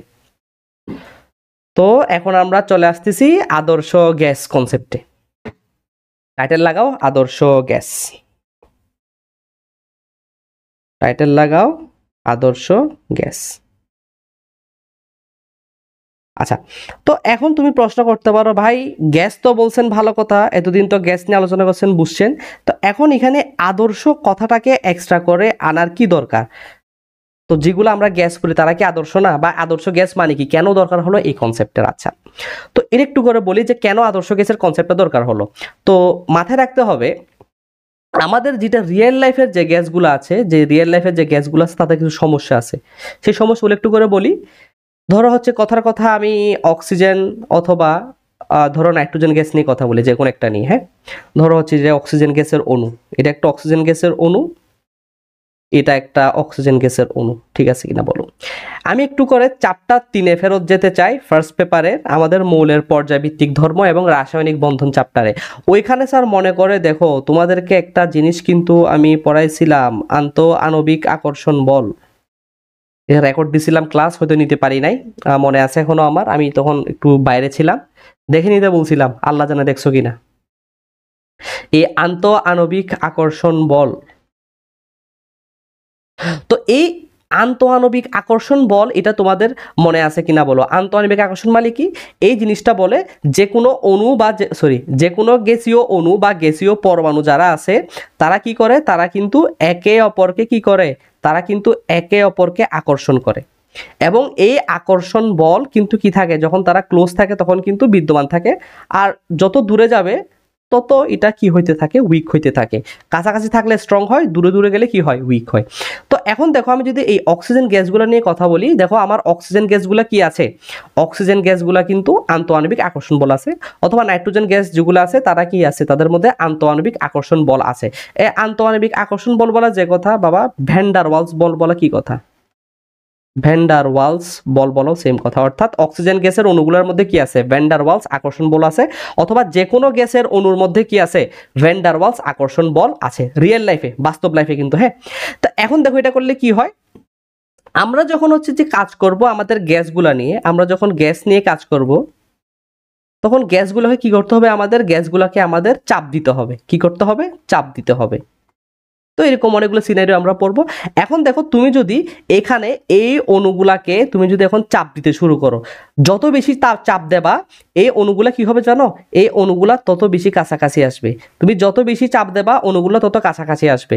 তো এখন আমরা চলে আসতেছি আদর্শ গ্যাস কনসেপ্টে। টাইটেল লাগাও আদর্শ গ্যাস, টাইটেল লাগাও আদর্শ গ্যাস। আচ্ছা, তো এখন তুমি প্রশ্ন করতে পারো, ভাই গ্যাস তো বলছেন ভালো কথা, এতদিন তো গ্যাস নিয়ে আলোচনা করছেন, বুঝছেন, তো এখন এখানে আদর্শ কথাটাকে এক্সট্রা করে আনার কি দরকার? তো যেগুলো আমরা গ্যাস করি তারা কি আদর্শ না? বা আদর্শ গ্যাস মানে কি, কেন দরকার হলো এই কনসেপ্টের? আচ্ছা, তো এর একটু করে বলি যে কেন আদর্শ গ্যাসের কনসেপ্টটা দরকার হলো। তো মাথায় রাখতে হবে, আমাদের যেটা রিয়েল লাইফের যে গ্যাসগুলো আছে, যে রিয়েল লাইফের যে গ্যাসগুলো আছে তাদের কিছু সমস্যা আছে। সেই সমস্যাগুলো একটু করে বলি। ধরো হচ্ছে কথার কথা আমি অক্সিজেন অথবা ধরো নাইট্রোজেন গ্যাস নিয়ে কথা বলি, যে কোনো একটা নিয়ে, হ্যাঁ। ধরো হচ্ছে যে অক্সিজেন গ্যাসের অণু, এটা একটা অক্সিজেন গ্যাসের অণু, এটা একটা অক্সিজেন গ্যাসের অণু, ঠিক আছে কিনা বলো। আমি একটু করে চ্যাপ্টার 3-এ ফেরত যেতে চাই, ফার্স্ট পেপারে আমাদের মৌলের পর্যায়ভিত্তিক ধর্ম এবং রাসায়নিক বন্ধন চ্যাপ্টারে। ওইখানে স্যার মনে করে দেখো তোমাদেরকে একটা জিনিস কিন্তু আমি পড়াইছিলাম, আন্তঃআণবিক আকর্ষণ বল। এটা রেকর্ড দিছিলাম, ক্লাস হয়তো নিতে পারি নাই, মনে আছে এখনো আমার, আমি তখন একটু বাইরে ছিলাম, দেখে নিতে বলছিলাম, আল্লাহ জানে দেখছো কিনা। এই আন্তঃআণবিক আকর্ষণ বল, তো এই আন্তঃআণবিক আকর্ষণ বল এটা তোমাদের মনে আছে কিনা বলো। আন্তঃআণবিক আকর্ষণ মানে কি? এই জিনিসটা বলে যে কোনো অণু বা যে কোনো গ্যাসীয় অণু বা গ্যাসীয় পরমাণু যারা আছে তারা কি করে, তারা কিন্তু একে অপরকে কি করে, তারা কিন্তু একে অপরকে আকর্ষণ করে। এবং এই আকর্ষণ বল কিন্তু কি থাকে, যখন তারা ক্লোজ থাকে তখন কিন্তু বিদ্যমান থাকে, আর যত দূরে যাবে তত এটা কি হইতে থাকে, উইক হইতে থাকে। কাছাকাছি থাকলে স্ট্রং হয়, দূরে দূরে গেলে কি হয়, উইক হয়। তো এখন দেখো আমি যদি এই অক্সিজেন গ্যাসগুলো নিয়ে কথা বলি, দেখো আমার অক্সিজেন গ্যাসগুলো কি আছে, অক্সিজেন গ্যাসগুলো কিন্তু আন্তঃআণবিক আকর্ষণ বল আছে, অথবা নাইট্রোজেন গ্যাস যেগুলো আছে তারা কি আছে, তাদের মধ্যে আন্তঃআণবিক আকর্ষণ বল আছে। এই আন্তঃআণবিক আকর্ষণ বল বলা যে কথা বাবা, ভ্যান ডার ওয়ালস বল বলা কি কথা, ভ্যান ডার ওয়ালস বল বলো সেম কথা। অর্থাৎ অক্সিজেন গ্যাসের অণুগুলোর মধ্যে কি আছে, ভ্যান ডার ওয়ালস আকর্ষণ বল আছে, অথবা যে কোনো গ্যাসের অণুর মধ্যে কি আছে, ভ্যান ডার ওয়ালস আকর্ষণ বল আছে, রিয়েল লাইফে, বাস্তব লাইফে কিন্তু, হ্যাঁ। তো এখন দেখো এটা করলে কি হয়, আমরা যখন হচ্ছে যে কাজ করব আমাদের গ্যাসগুলা নিয়ে, আমরা যখন গ্যাস নিয়ে কাজ করব তখন গ্যাসগুলোকে কি করতে হবে, আমাদের গ্যাসগুলোকে আমাদের চাপ দিতে হবে, কি করতে হবে, চাপ দিতে হবে। তো এরকম অনেকগুলো সিনারিও আমরা পড়বো। এখন দেখো তুমি যদি এখানে এই অণুগুলাকে তুমি যদি এখন চাপ দিতে শুরু করো, যত বেশি চাপ দেবা এই অণুগুলা কি হবে জানো, এই অণুগুলা তত বেশি কাছাকাছি আসবে। তুমি যত বেশি চাপ দেবা অণুগুলা তত কাছাকাছি আসবে।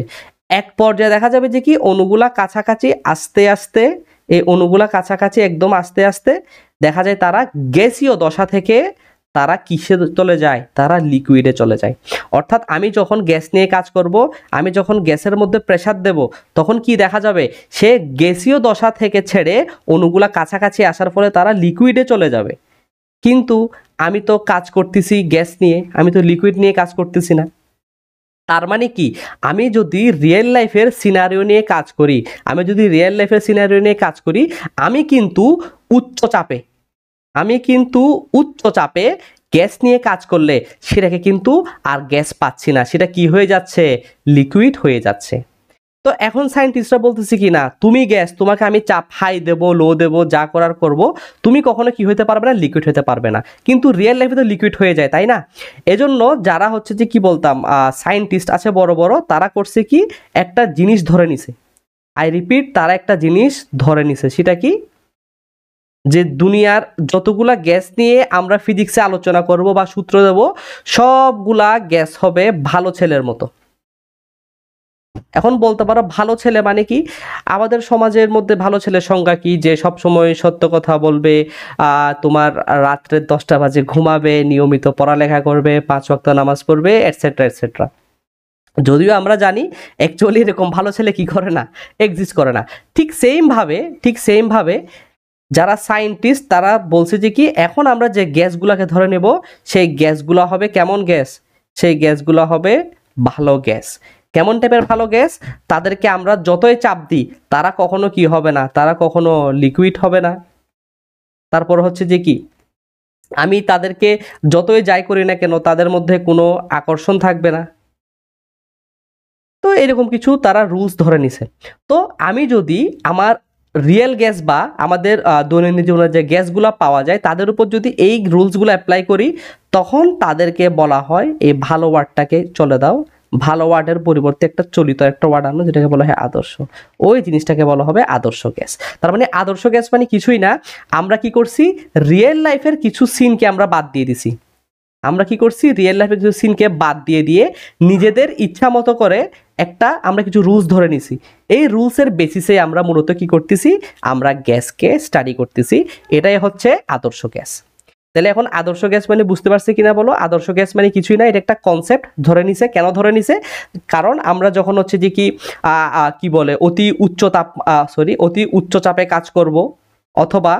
এক পর্যায়ে দেখা যাবে যে কি অণুগুলা কাছাকাছি আস্তে আস্তে, এই অণুগুলা কাছাকাছি একদম আস্তে আস্তে দেখা যায় তারা গ্যাসীয় দশা থেকে তারা কিসে চলে যায়, তারা লিকুইডে চলে যায়। অর্থাৎ আমি যখন গ্যাস নিয়ে কাজ করব, আমি যখন গ্যাসের মধ্যে প্রেসার দেব তখন কি দেখা যাবে, সে গ্যাসীয় দশা থেকে ছেড়ে অণুগুলা কাছাকাছি আসার ফলে তারা লিকুইডে চলে যাবে। কিন্তু আমি তো কাজ করতেছি গ্যাস নিয়ে, আমি তো লিকুইড নিয়ে কাজ করতেছি না। তার মানে কি, আমি যদি রিয়েল লাইফের সিনারিও নিয়ে কাজ করি, আমি যদি রিয়েল লাইফের সিনারিও নিয়ে কাজ করি, আমি কিন্তু উচ্চ চাপে, আমি কিন্তু উচ্চ চাপে গ্যাস নিয়ে কাজ করলে সেটাকে কিন্তু আর গ্যাস পাচ্ছি না, সেটা কি হয়ে যাচ্ছে, লিকুইড হয়ে যাচ্ছে। তো এখন সায়েন্টিস্টরা বলতেছে কি না, তুমি গ্যাস, তোমাকে আমি চাপ হাই দেব, লো দেব, যা করার করব, তুমি কখনো কি হতে পারবে না, লিকুইড হতে পারবে না। কিন্তু রিয়েল লাইফে তো লিকুইড হয়ে যায়, তাই না? এজন্য যারা হচ্ছে যে কি বলতাম সায়েন্টিস্ট আছে বড় বড়, তারা করছে কি, একটা জিনিস ধরে নিছে, আই রিপিট, তারা একটা জিনিস ধরে নিছে, সেটা কি, যে দুনিয়ার যতগুলা গ্যাস নিয়ে আমরা ফিজিক্সে আলোচনা করব বা সূত্র দেব, সবগুলা গ্যাস হবে ভালো ছেলের মতো। এখন বলতে পারো ভালো ছেলে মানে কি, আমাদের সমাজের মধ্যে ভালো ছেলের সংজ্ঞা কি, যে সব সময় সত্য কথা বলবে, তোমার রাত্রে 10টা বাজে ঘুমাবে, নিয়মিত পড়ালেখা করবে, 5 ওয়াক্ত নামাজ পড়বে, এটসেট্রা এটসেট্রা। যদিও আমরা জানি অ্যাকচুয়ালি এরকম ভালো ছেলে কি করে না, এক্সিস্ট করে না। ঠিক সেম ভাবে যারা সায়েন্টিস্ট তারা বলছে যে কি, এখন আমরা যে গ্যাসগুলোকে ধরে নেব সেই গ্যাসগুলো হবে কেমন গ্যাস, সেই গ্যাসগুলো হবে ভালো গ্যাস। কেমন টাইপের ভালো গ্যাস, তাদেরকে আমরা যতই চাপ দিই তারা কখনো কি হবে না, তারা কখনো লিকুইড হবে না। তারপর হচ্ছে যে কি, আমি তাদেরকে যতই যাই করি না কেন তাদের মধ্যে কোনো আকর্ষণ থাকবে না। তো এরকম কিছু তারা রুলস ধরে নিছে। তো আমি যদি আমার রিয়েল গ্যাস বা আমাদের দৈনন্দিন জীবনে যে গ্যাসগুলো পাওয়া যায় তাদের উপর যদি এই রুলসগুলো অ্যাপ্লাই করি, তখন তাদেরকে বলা হয়, এই ভালো ওয়ার্ডটাকে চলে দাও, ভালো ওয়ার্ডের পরিবর্তে একটা চলিত একটা ওয়ার্ড আনো, যেটাকে বলা হয় আদর্শ, ওই জিনিসটাকে বলা হবে আদর্শ গ্যাস। তার মানে আদর্শ গ্যাস মানে কিছুই না, আমরা কি করছি, রিয়েল লাইফের কিছু সিনকে আমরা বাদ দিয়ে দিছি। আমরা কি করছি, রিয়েল লাইফের কিছু সিনকে বাদ দিয়ে নিজেদের ইচ্ছা মতো করে একটা আমরা কিছু রুলস ধরে নিছি। এই রুলসের বেসিসে আমরা মূলত কি করতেছি, আমরা গ্যাসকে স্টাডি করতেছি। এটাই হচ্ছে আদর্শ গ্যাস। তাহলে এখন আদর্শ গ্যাস মানে বুঝতে পারছি কিনা বলো? আদর্শ গ্যাস মানে কিছুই না, এটা একটা কনসেপ্ট ধরে নিছে। কেন ধরে নিছে? কারণ আমরা যখন হচ্ছে যে কি বলে অতি উচ্চ চাপে কাজ করব অথবা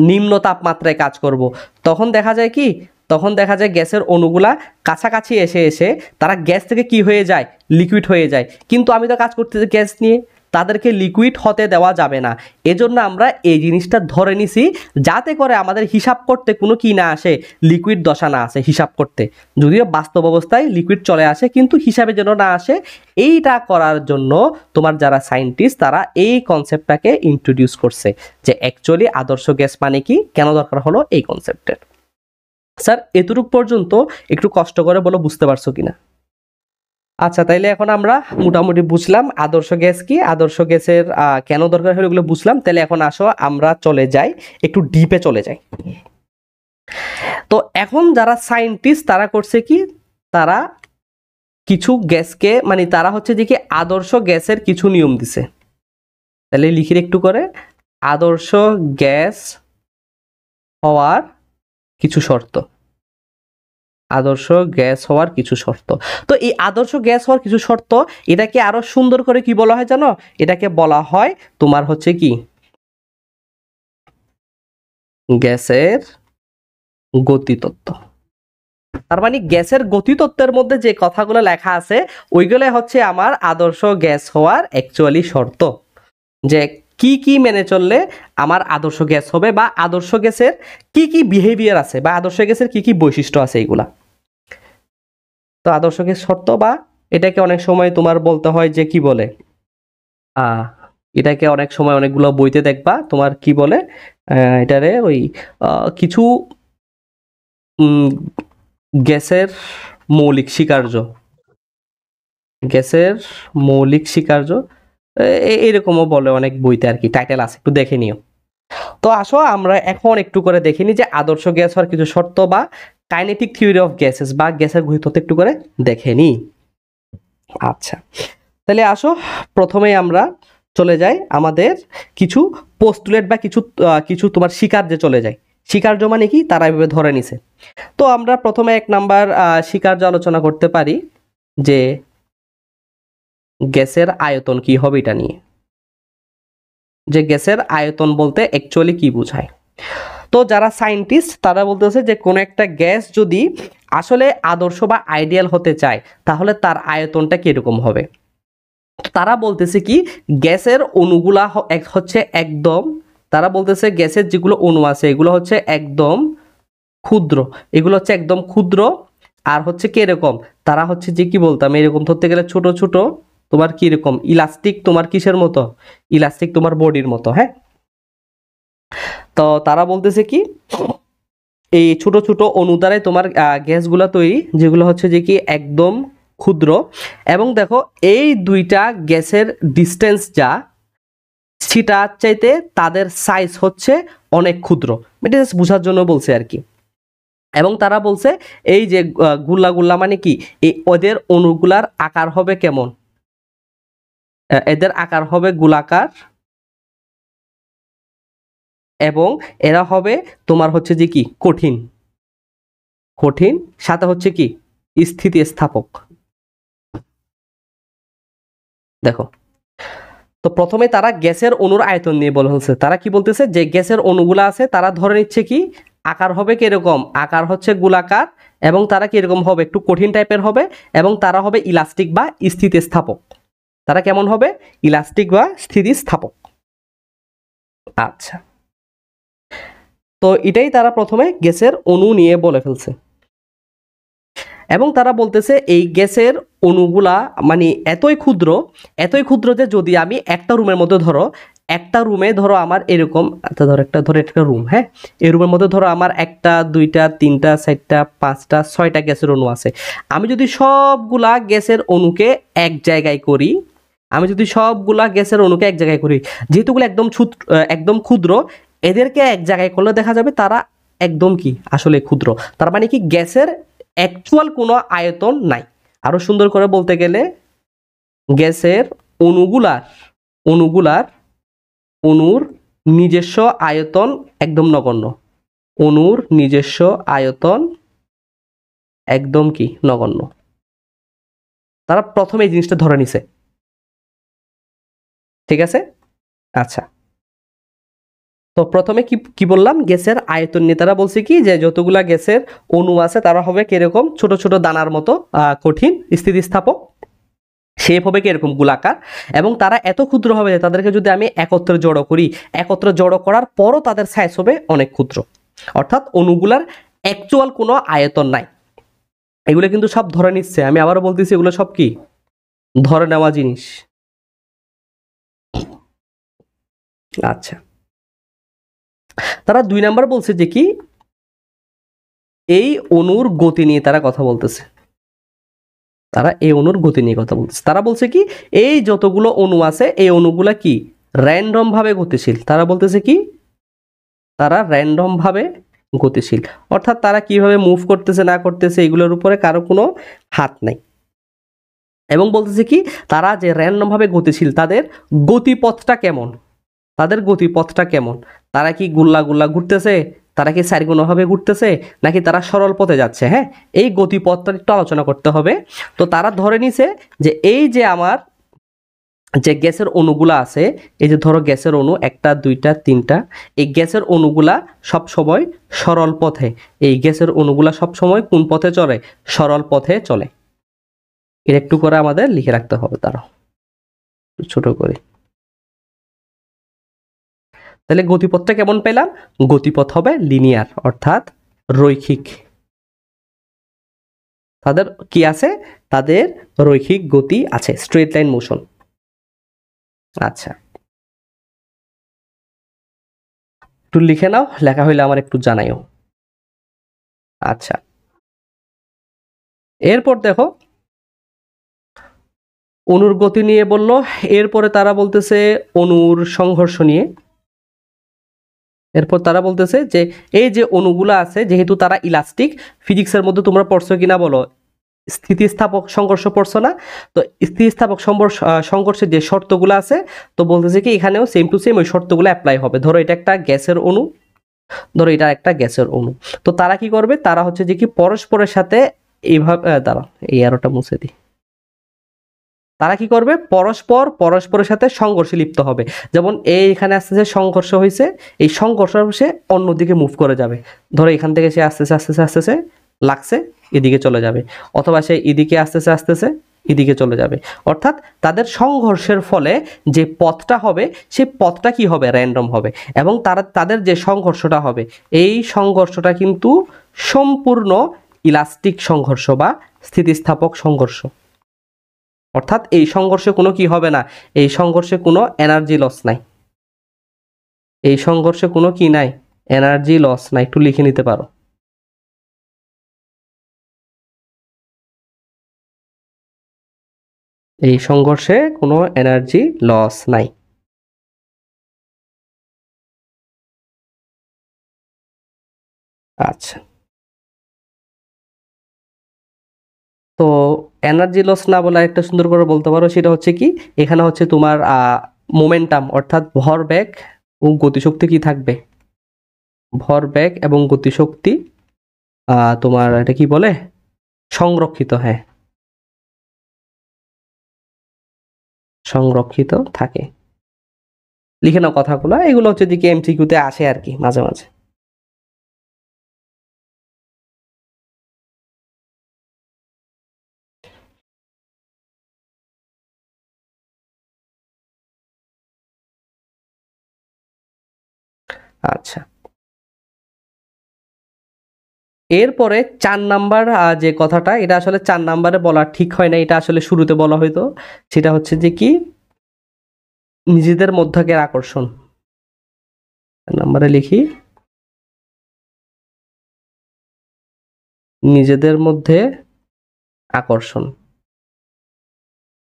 নিম্ন তাপমাত্রায় কাজ করব, তখন দেখা যায় কি, তখন দেখা যায় গ্যাসের অণুগুলা কাছাকাছি এসে এসে তারা গ্যাস থেকে কি হয়ে যায়, লিকুইড হয়ে যায়। কিন্তু আমি তো কাজ করতেছি গ্যাস নিয়ে, তাদেরকে লিকুইড হতে দেওয়া যাবে না। এজন্য আমরা এই জিনিসটা ধরে নিছি, যাতে করে আমাদের হিসাব করতে কোনো কি না আসে, লিকুইড দশা না আসে হিসাব করতে। যদিও বাস্তব অবস্থায় লিকুইড চলে আসে, কিন্তু হিসাবে যেন না আসে, এইটা করার জন্য তোমার যারা সায়েন্টিস্ট তারা এই কনসেপ্টটাকে ইন্ট্রোডিউস করছে, যে অ্যাকচুয়ালি আদর্শ গ্যাস মানে কি, কেন দরকার হলো এই কনসেপ্টের। স্যার এতটুক পর্যন্ত একটু কষ্ট করে বলো বুঝতে পারছো কিনা? আচ্ছা, তাইলে এখন আমরা মোটামুটি বুঝলাম আদর্শ গ্যাস কি, আদর্শ গ্যাসের কেন দরকার হলো এগুলো বুঝলাম। তাহলে এখন আসো আমরা চলে যাই, একটু ডিপে চলে যাই। তো এখন যারা সায়েন্টিস্ট তারা করছে কি, তারা কিছু গ্যাসকে মানে তারা হচ্ছে যে কি আদর্শ গ্যাসের কিছু নিয়ম দিছে। তাহলে লিখি একটু করে, আদর্শ গ্যাস হওয়ার কিছু শর্ত। আদর্শ গ্যাস হওয়ার কিছু শর্ত। তো এই আদর্শ গ্যাস হওয়ার কিছু শর্ত, এটাকে আরো সুন্দর করে কি বলা হয় জানো? এটাকে বলা হয় তোমার হচ্ছে কি গ্যাসের গতিতত্ত্ব। তার মানে গ্যাসের গতিতত্ত্বের মধ্যে যে কথাগুলো লেখা আছে ওইগুলো হচ্ছে আমার আদর্শ গ্যাস হওয়ার অ্যাকচুয়ালি শর্ত, যে কি কি মেনে চললে আমার আদর্শ গ্যাস হবে, বা আদর্শ গ্যাসের কি কি বিহেভিয়ার আছে, বা আদর্শ গ্যাসের কি কি বৈশিষ্ট্য আছে এইগুলা। তো আদর্শ গ্যাস শর্ত, বা এটাকে অনেক সময় তোমার বলতে হয় যে কি বলে, এটাকে অনেক সময় অনেকগুলো বইতে দেখবা তোমার কি বলে, এটারে ওই কিছু গ্যাসের মৌলিক স্বীকার্য, গ্যাসের মৌলিক স্বীকার্য এরকমও বলে অনেক বইতে আর কি, টাইটেল আছে, একটু দেখে নিও। তো আসো আমরা এখন একটু করে দেখে নিই যে আদর্শ গ্যাস হওয়ার কিছু শর্ত, বা কাইনেটিক থিওরি অফ গ্যাসেস, বা গ্যাসের গতিতত্ত্ব একটু করে দেখে নিই। আচ্ছা, তাহলে আসো প্রথমেই আমরা চলে যাই আমাদের কিছু পোস্টুলেট, বা কিছু তোমার স্বীকার্য চলে যায়। স্বীকার্য মানে কি, তারা এভাবে ধরে নিছে। তো আমরা প্রথমে 1 নাম্বার স্বীকার্য আলোচনা করতে পারি, যে গ্যাসের আয়তন কি হবে, এটা নিয়ে, যে গ্যাসের আয়তন বলতে অ্যাকচুয়ালি কি বোঝায়। তো যারা সায়েন্টিস্ট তারা বলতেছে যে কোনো একটা গ্যাস যদি আসলে আদর্শ বা আইডিয়াল হতে চায়, তাহলে তার আয়তনটা কিরকম হবে। তারা বলতেছে কি, গ্যাসের অণুগুলা হচ্ছে একদম, তারা বলতেছে গ্যাসের যেগুলো অণু আছে এগুলো হচ্ছে একদম ক্ষুদ্র, এগুলো হচ্ছে একদম ক্ষুদ্র। আর হচ্ছে কি এরকম, তারা হচ্ছে যে কি বলতাম, এরকম ধরতে গেলে ছোট ছোট তোমার কি রকম ইলাস্টিক, তোমার কিসের মতো, ইলাস্টিক তোমার বডির মতো। হ্যাঁ, তো তারা বলতেছে কি, এই ছোট ছোট অণু দ্বারাই তোমার গ্যাসগুলো তৈরি, যেগুলো হচ্ছে যে কি একদম ক্ষুদ্র। এবং দেখো এই দুইটা গ্যাসের ডিস্টেন্স যা, সেটা চাইতে তাদের সাইজ হচ্ছে অনেক ক্ষুদ্র। এটা জাস্ট বোঝার জন্য বলছে আর কি। এবং তারা বলছে এই যে গুল্লা গুল্লা মানে কি, এই ওদের অণুগুলার আকার হবে কেমন, এদের আকার হবে গোলাকার, এবং এরা হবে তোমার হচ্ছে যে কি কঠিন, কঠিন সাথে হচ্ছে কি স্থিতিস্থাপক। দেখো, তো প্রথমে তারা গ্যাসের অণুর আয়তন নিয়ে বলা হচ্ছে। তারা কি বলতেছে, যে গ্যাসের অণুগুলা আছে তারা ধরে নিচ্ছে কি আকার হবে কিরকম, আকার হচ্ছে গোলাকার, এবং তারা কিরকম হবে, একটু কঠিন টাইপের হবে, এবং তারা হবে ইলাস্টিক বা স্থিতিস্থাপক। তারা কেমন হবে, ইলাস্টিক বা স্থিতিস্থাপক। আচ্ছা, তো এটাই তারা প্রথমে গ্যাসের অণু নিয়ে বলে ফেলছে। এবং তারা বলতেছে এই গ্যাসের অণুগুলা মানে এতই ক্ষুদ্র যে যদি আমি একটা রুমের মধ্যে ধরো একটা রুমে ধরো আমার এরকম, আচ্ছা ধরো একটা রুম, হ্যাঁ, এই রুমের মধ্যে ধরো আমার একটা দুইটা তিনটা চারটা পাঁচটা ছয়টা গ্যাসের অণু আছে। আমি যদি সবগুলা গ্যাসের অণুকে এক জায়গায় করি, যেহেতু এগুলো একদম ক্ষুদ্র, এদেরকে এক জায়গায় করলে দেখা যাবে তারা একদম কি আসলে ক্ষুদ্র। তার মানে কি গ্যাসের অ্যাকচুয়াল কোনো আয়তন নাই। আরো সুন্দর করে বলতে গেলে গ্যাসের অণুর নিজস্ব আয়তন একদম নগণ্য। অণুর নিজস্ব আয়তন একদম কি নগণ্য। তারা প্রথমে এই জিনিসটা ধরে নিছে, ঠিক আছে। আচ্ছা, তো প্রথমে কি বললাম, গ্যাসের আয়তন নিয়ে তারা বলছে কি যে যতগুলা গ্যাসের অণু আছে তারা হবে কিরকম, ছোট ছোট দানার মতো কঠিন স্থিতিস্থাপক, শেপ হবে কি এরকম গোলাকার, এবং তারা এত ক্ষুদ্র হবে যে তাদেরকে যদি আমি একত্রে জড়ো করার পরও তাদের সাইজ হবে অনেক ক্ষুদ্র। অর্থাৎ অণুগুলার অ্যাকচুয়াল কোনো আয়তন নাই। এগুলো কিন্তু সব ধরে নিচ্ছে, আমি আবারও বলতেছি এগুলো সব কি ধরে নেওয়া জিনিস। আচ্ছা, তারা 2 নাম্বার বলছে যে কি এই অণুর গতি নিয়ে তারা কথা বলতেছে। তারা বলছে কি এই যতগুলো অণু আছে এই অণুগুলা কি র্যান্ডম ভাবে গতিশীল। তারা বলতেছে কি তারা র্যান্ডম ভাবে গতিশীল, অর্থাৎ তারা কিভাবে মুভ করতেছে না করতেছে এগুলোর উপরে কারো কোনো হাত নাই। এবং বলতেছে কি তারা যে র্যান্ডম ভাবে গতিশীল, তাদের গতিপথটা কেমন, তারা কি গুল্লা ঘুরতেছে, তারা কি সারিগোণভাবে ঘুরতেছে, নাকি তারা সরল পথে যাচ্ছে। হ্যাঁ, এই গতিপথটা একটু আলোচনা করতে হবে। তো তারা ধরে নিছে যে এই যে আমার যে গ্যাসের অণুগুলা আছে, এই যে ধরো গ্যাসের অণু একটা দুইটা তিনটা, এই গ্যাসের অণুগুলা সব সময় সরল পথে, কোন পথে চলে, সরল পথে চলে। এর একটু করে আমাদের লিখে রাখতে হবে, তারা ছোট করে। তাহলে গতিপথটা কেমন পেলাম, গতিপথ হবে লিনিয়ার, অর্থাৎ রৈখিক। তাদের কি আছে, তাদের রৈখিক গতি আছে, স্ট্রেট লাইন মোশন। আচ্ছা, একটু লিখে নাও, লেখা হইলে আমার একটু জানাইও। আচ্ছা, এরপর দেখো অণুর গতি নিয়ে বললো, এরপরে তারা বলতেছে অণুর সংঘর্ষ নিয়ে। এরপর তারা বলতেছে যে এই যে অণুগুলা আছে, যেহেতু তারা ইলাস্টিক, ফিজিক্সের মধ্যে তোমরা পড়ছো কিনা বলো, স্থিতিস্থাপক সংঘর্ষ পড়ছো না? তো স্থিতিস্থাপক সংঘর্ষের যে শর্তগুলো আছে, তো বলতেছে কি এখানেও সেম টু সেম ওই শর্তগুলো অ্যাপ্লাই হবে। ধরো এটা একটা গ্যাসের অণু, তো তারা কি করবে, তারা হচ্ছে যে কি পরস্পরের সাথে এইভাবে এই আরোটা মুছে দিই, তারা কি করবে পরস্পরের সাথে সংঘর্ষে লিপ্ত হবে। যেমন এইখানে আসতেছে সংঘর্ষ হয়েছে, এই সংঘর্ষ সে অন্যদিকে মুভ করে যাবে। ধরো এখান থেকে সে আস্তেছে লাগছে, এদিকে চলে যাবে, অথবা সে এদিকে আস্তেছে এদিকে চলে যাবে। অর্থাৎ তাদের সংঘর্ষের ফলে যে পথটা হবে সেই পথটা কি হবে, র্যান্ডম হবে। এবং তাদের যে সংঘর্ষটা হবে, এই সংঘর্ষটা কিন্তু সম্পূর্ণ ইলাস্টিক সংঘর্ষ বা স্থিতিস্থাপক সংঘর্ষ। অর্থাৎ এই সংঘর্ষে কোনো কি হবে না, এই সংঘর্ষে কোনো এনার্জি লস নাই, একটু লিখে নিতে পারো। এই সংঘর্ষে কোনো এনার্জি লস নাই। আচ্ছা, তো এনার্জি লস না বলে একটা সুন্দর করে বলতে পারো, সেটা হচ্ছে কি এখানে হচ্ছে তোমার মোমেন্টাম অর্থাৎ ভরবেগ ও গতিশক্তি কি থাকবে, ভরবেগ এবং গতিশক্তি তোমার এটা কি বলে সংরক্ষিত, হ্যাঁ সংরক্ষিত থাকে। লিখে নাও কথাগুলো, এগুলো হচ্ছে দিকে এমসিকিউতে আসে আর কি মাঝে মাঝে। আচ্ছা, এরপরে 4 নাম্বার যে কথাটা, এটা আসলে 4 নাম্বারে বলা ঠিক হয় না, এটা আসলে শুরুতে বলা হয়তো। সেটা হচ্ছে যে কি নিজেদের মধ্যকার আকর্ষণ, নাম্বারে লিখি নিজেদের মধ্যে আকর্ষণ।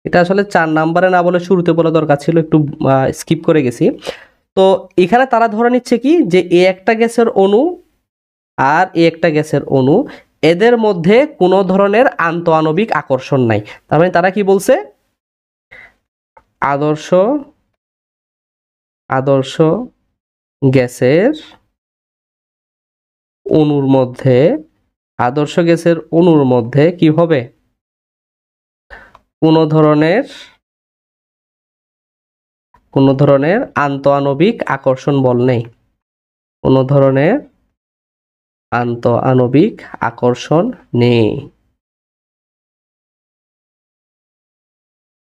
এটা আসলে 4 নাম্বারে না বলে শুরুতে বলা দরকার ছিল, একটু স্কিপ করে গেছি। তো এখানে তারা ধরে নিচ্ছে কি যে এ একটা গ্যাসের অণু আর এ একটা গ্যাসের অণু, এদের মধ্যে কোনো ধরনের আন্তঃআণবিক আকর্ষণ নাই। তার মানে তারা কি বলছে, আদর্শ আদর্শ গ্যাসের অণুর মধ্যে, আদর্শ গ্যাসের অণুর মধ্যে কি হবে, কোনো ধরনের আন্তঃআণবিক আকর্ষণ বল নেই, কোনো ধরনের আন্তঃআণবিক আকর্ষণ নেই।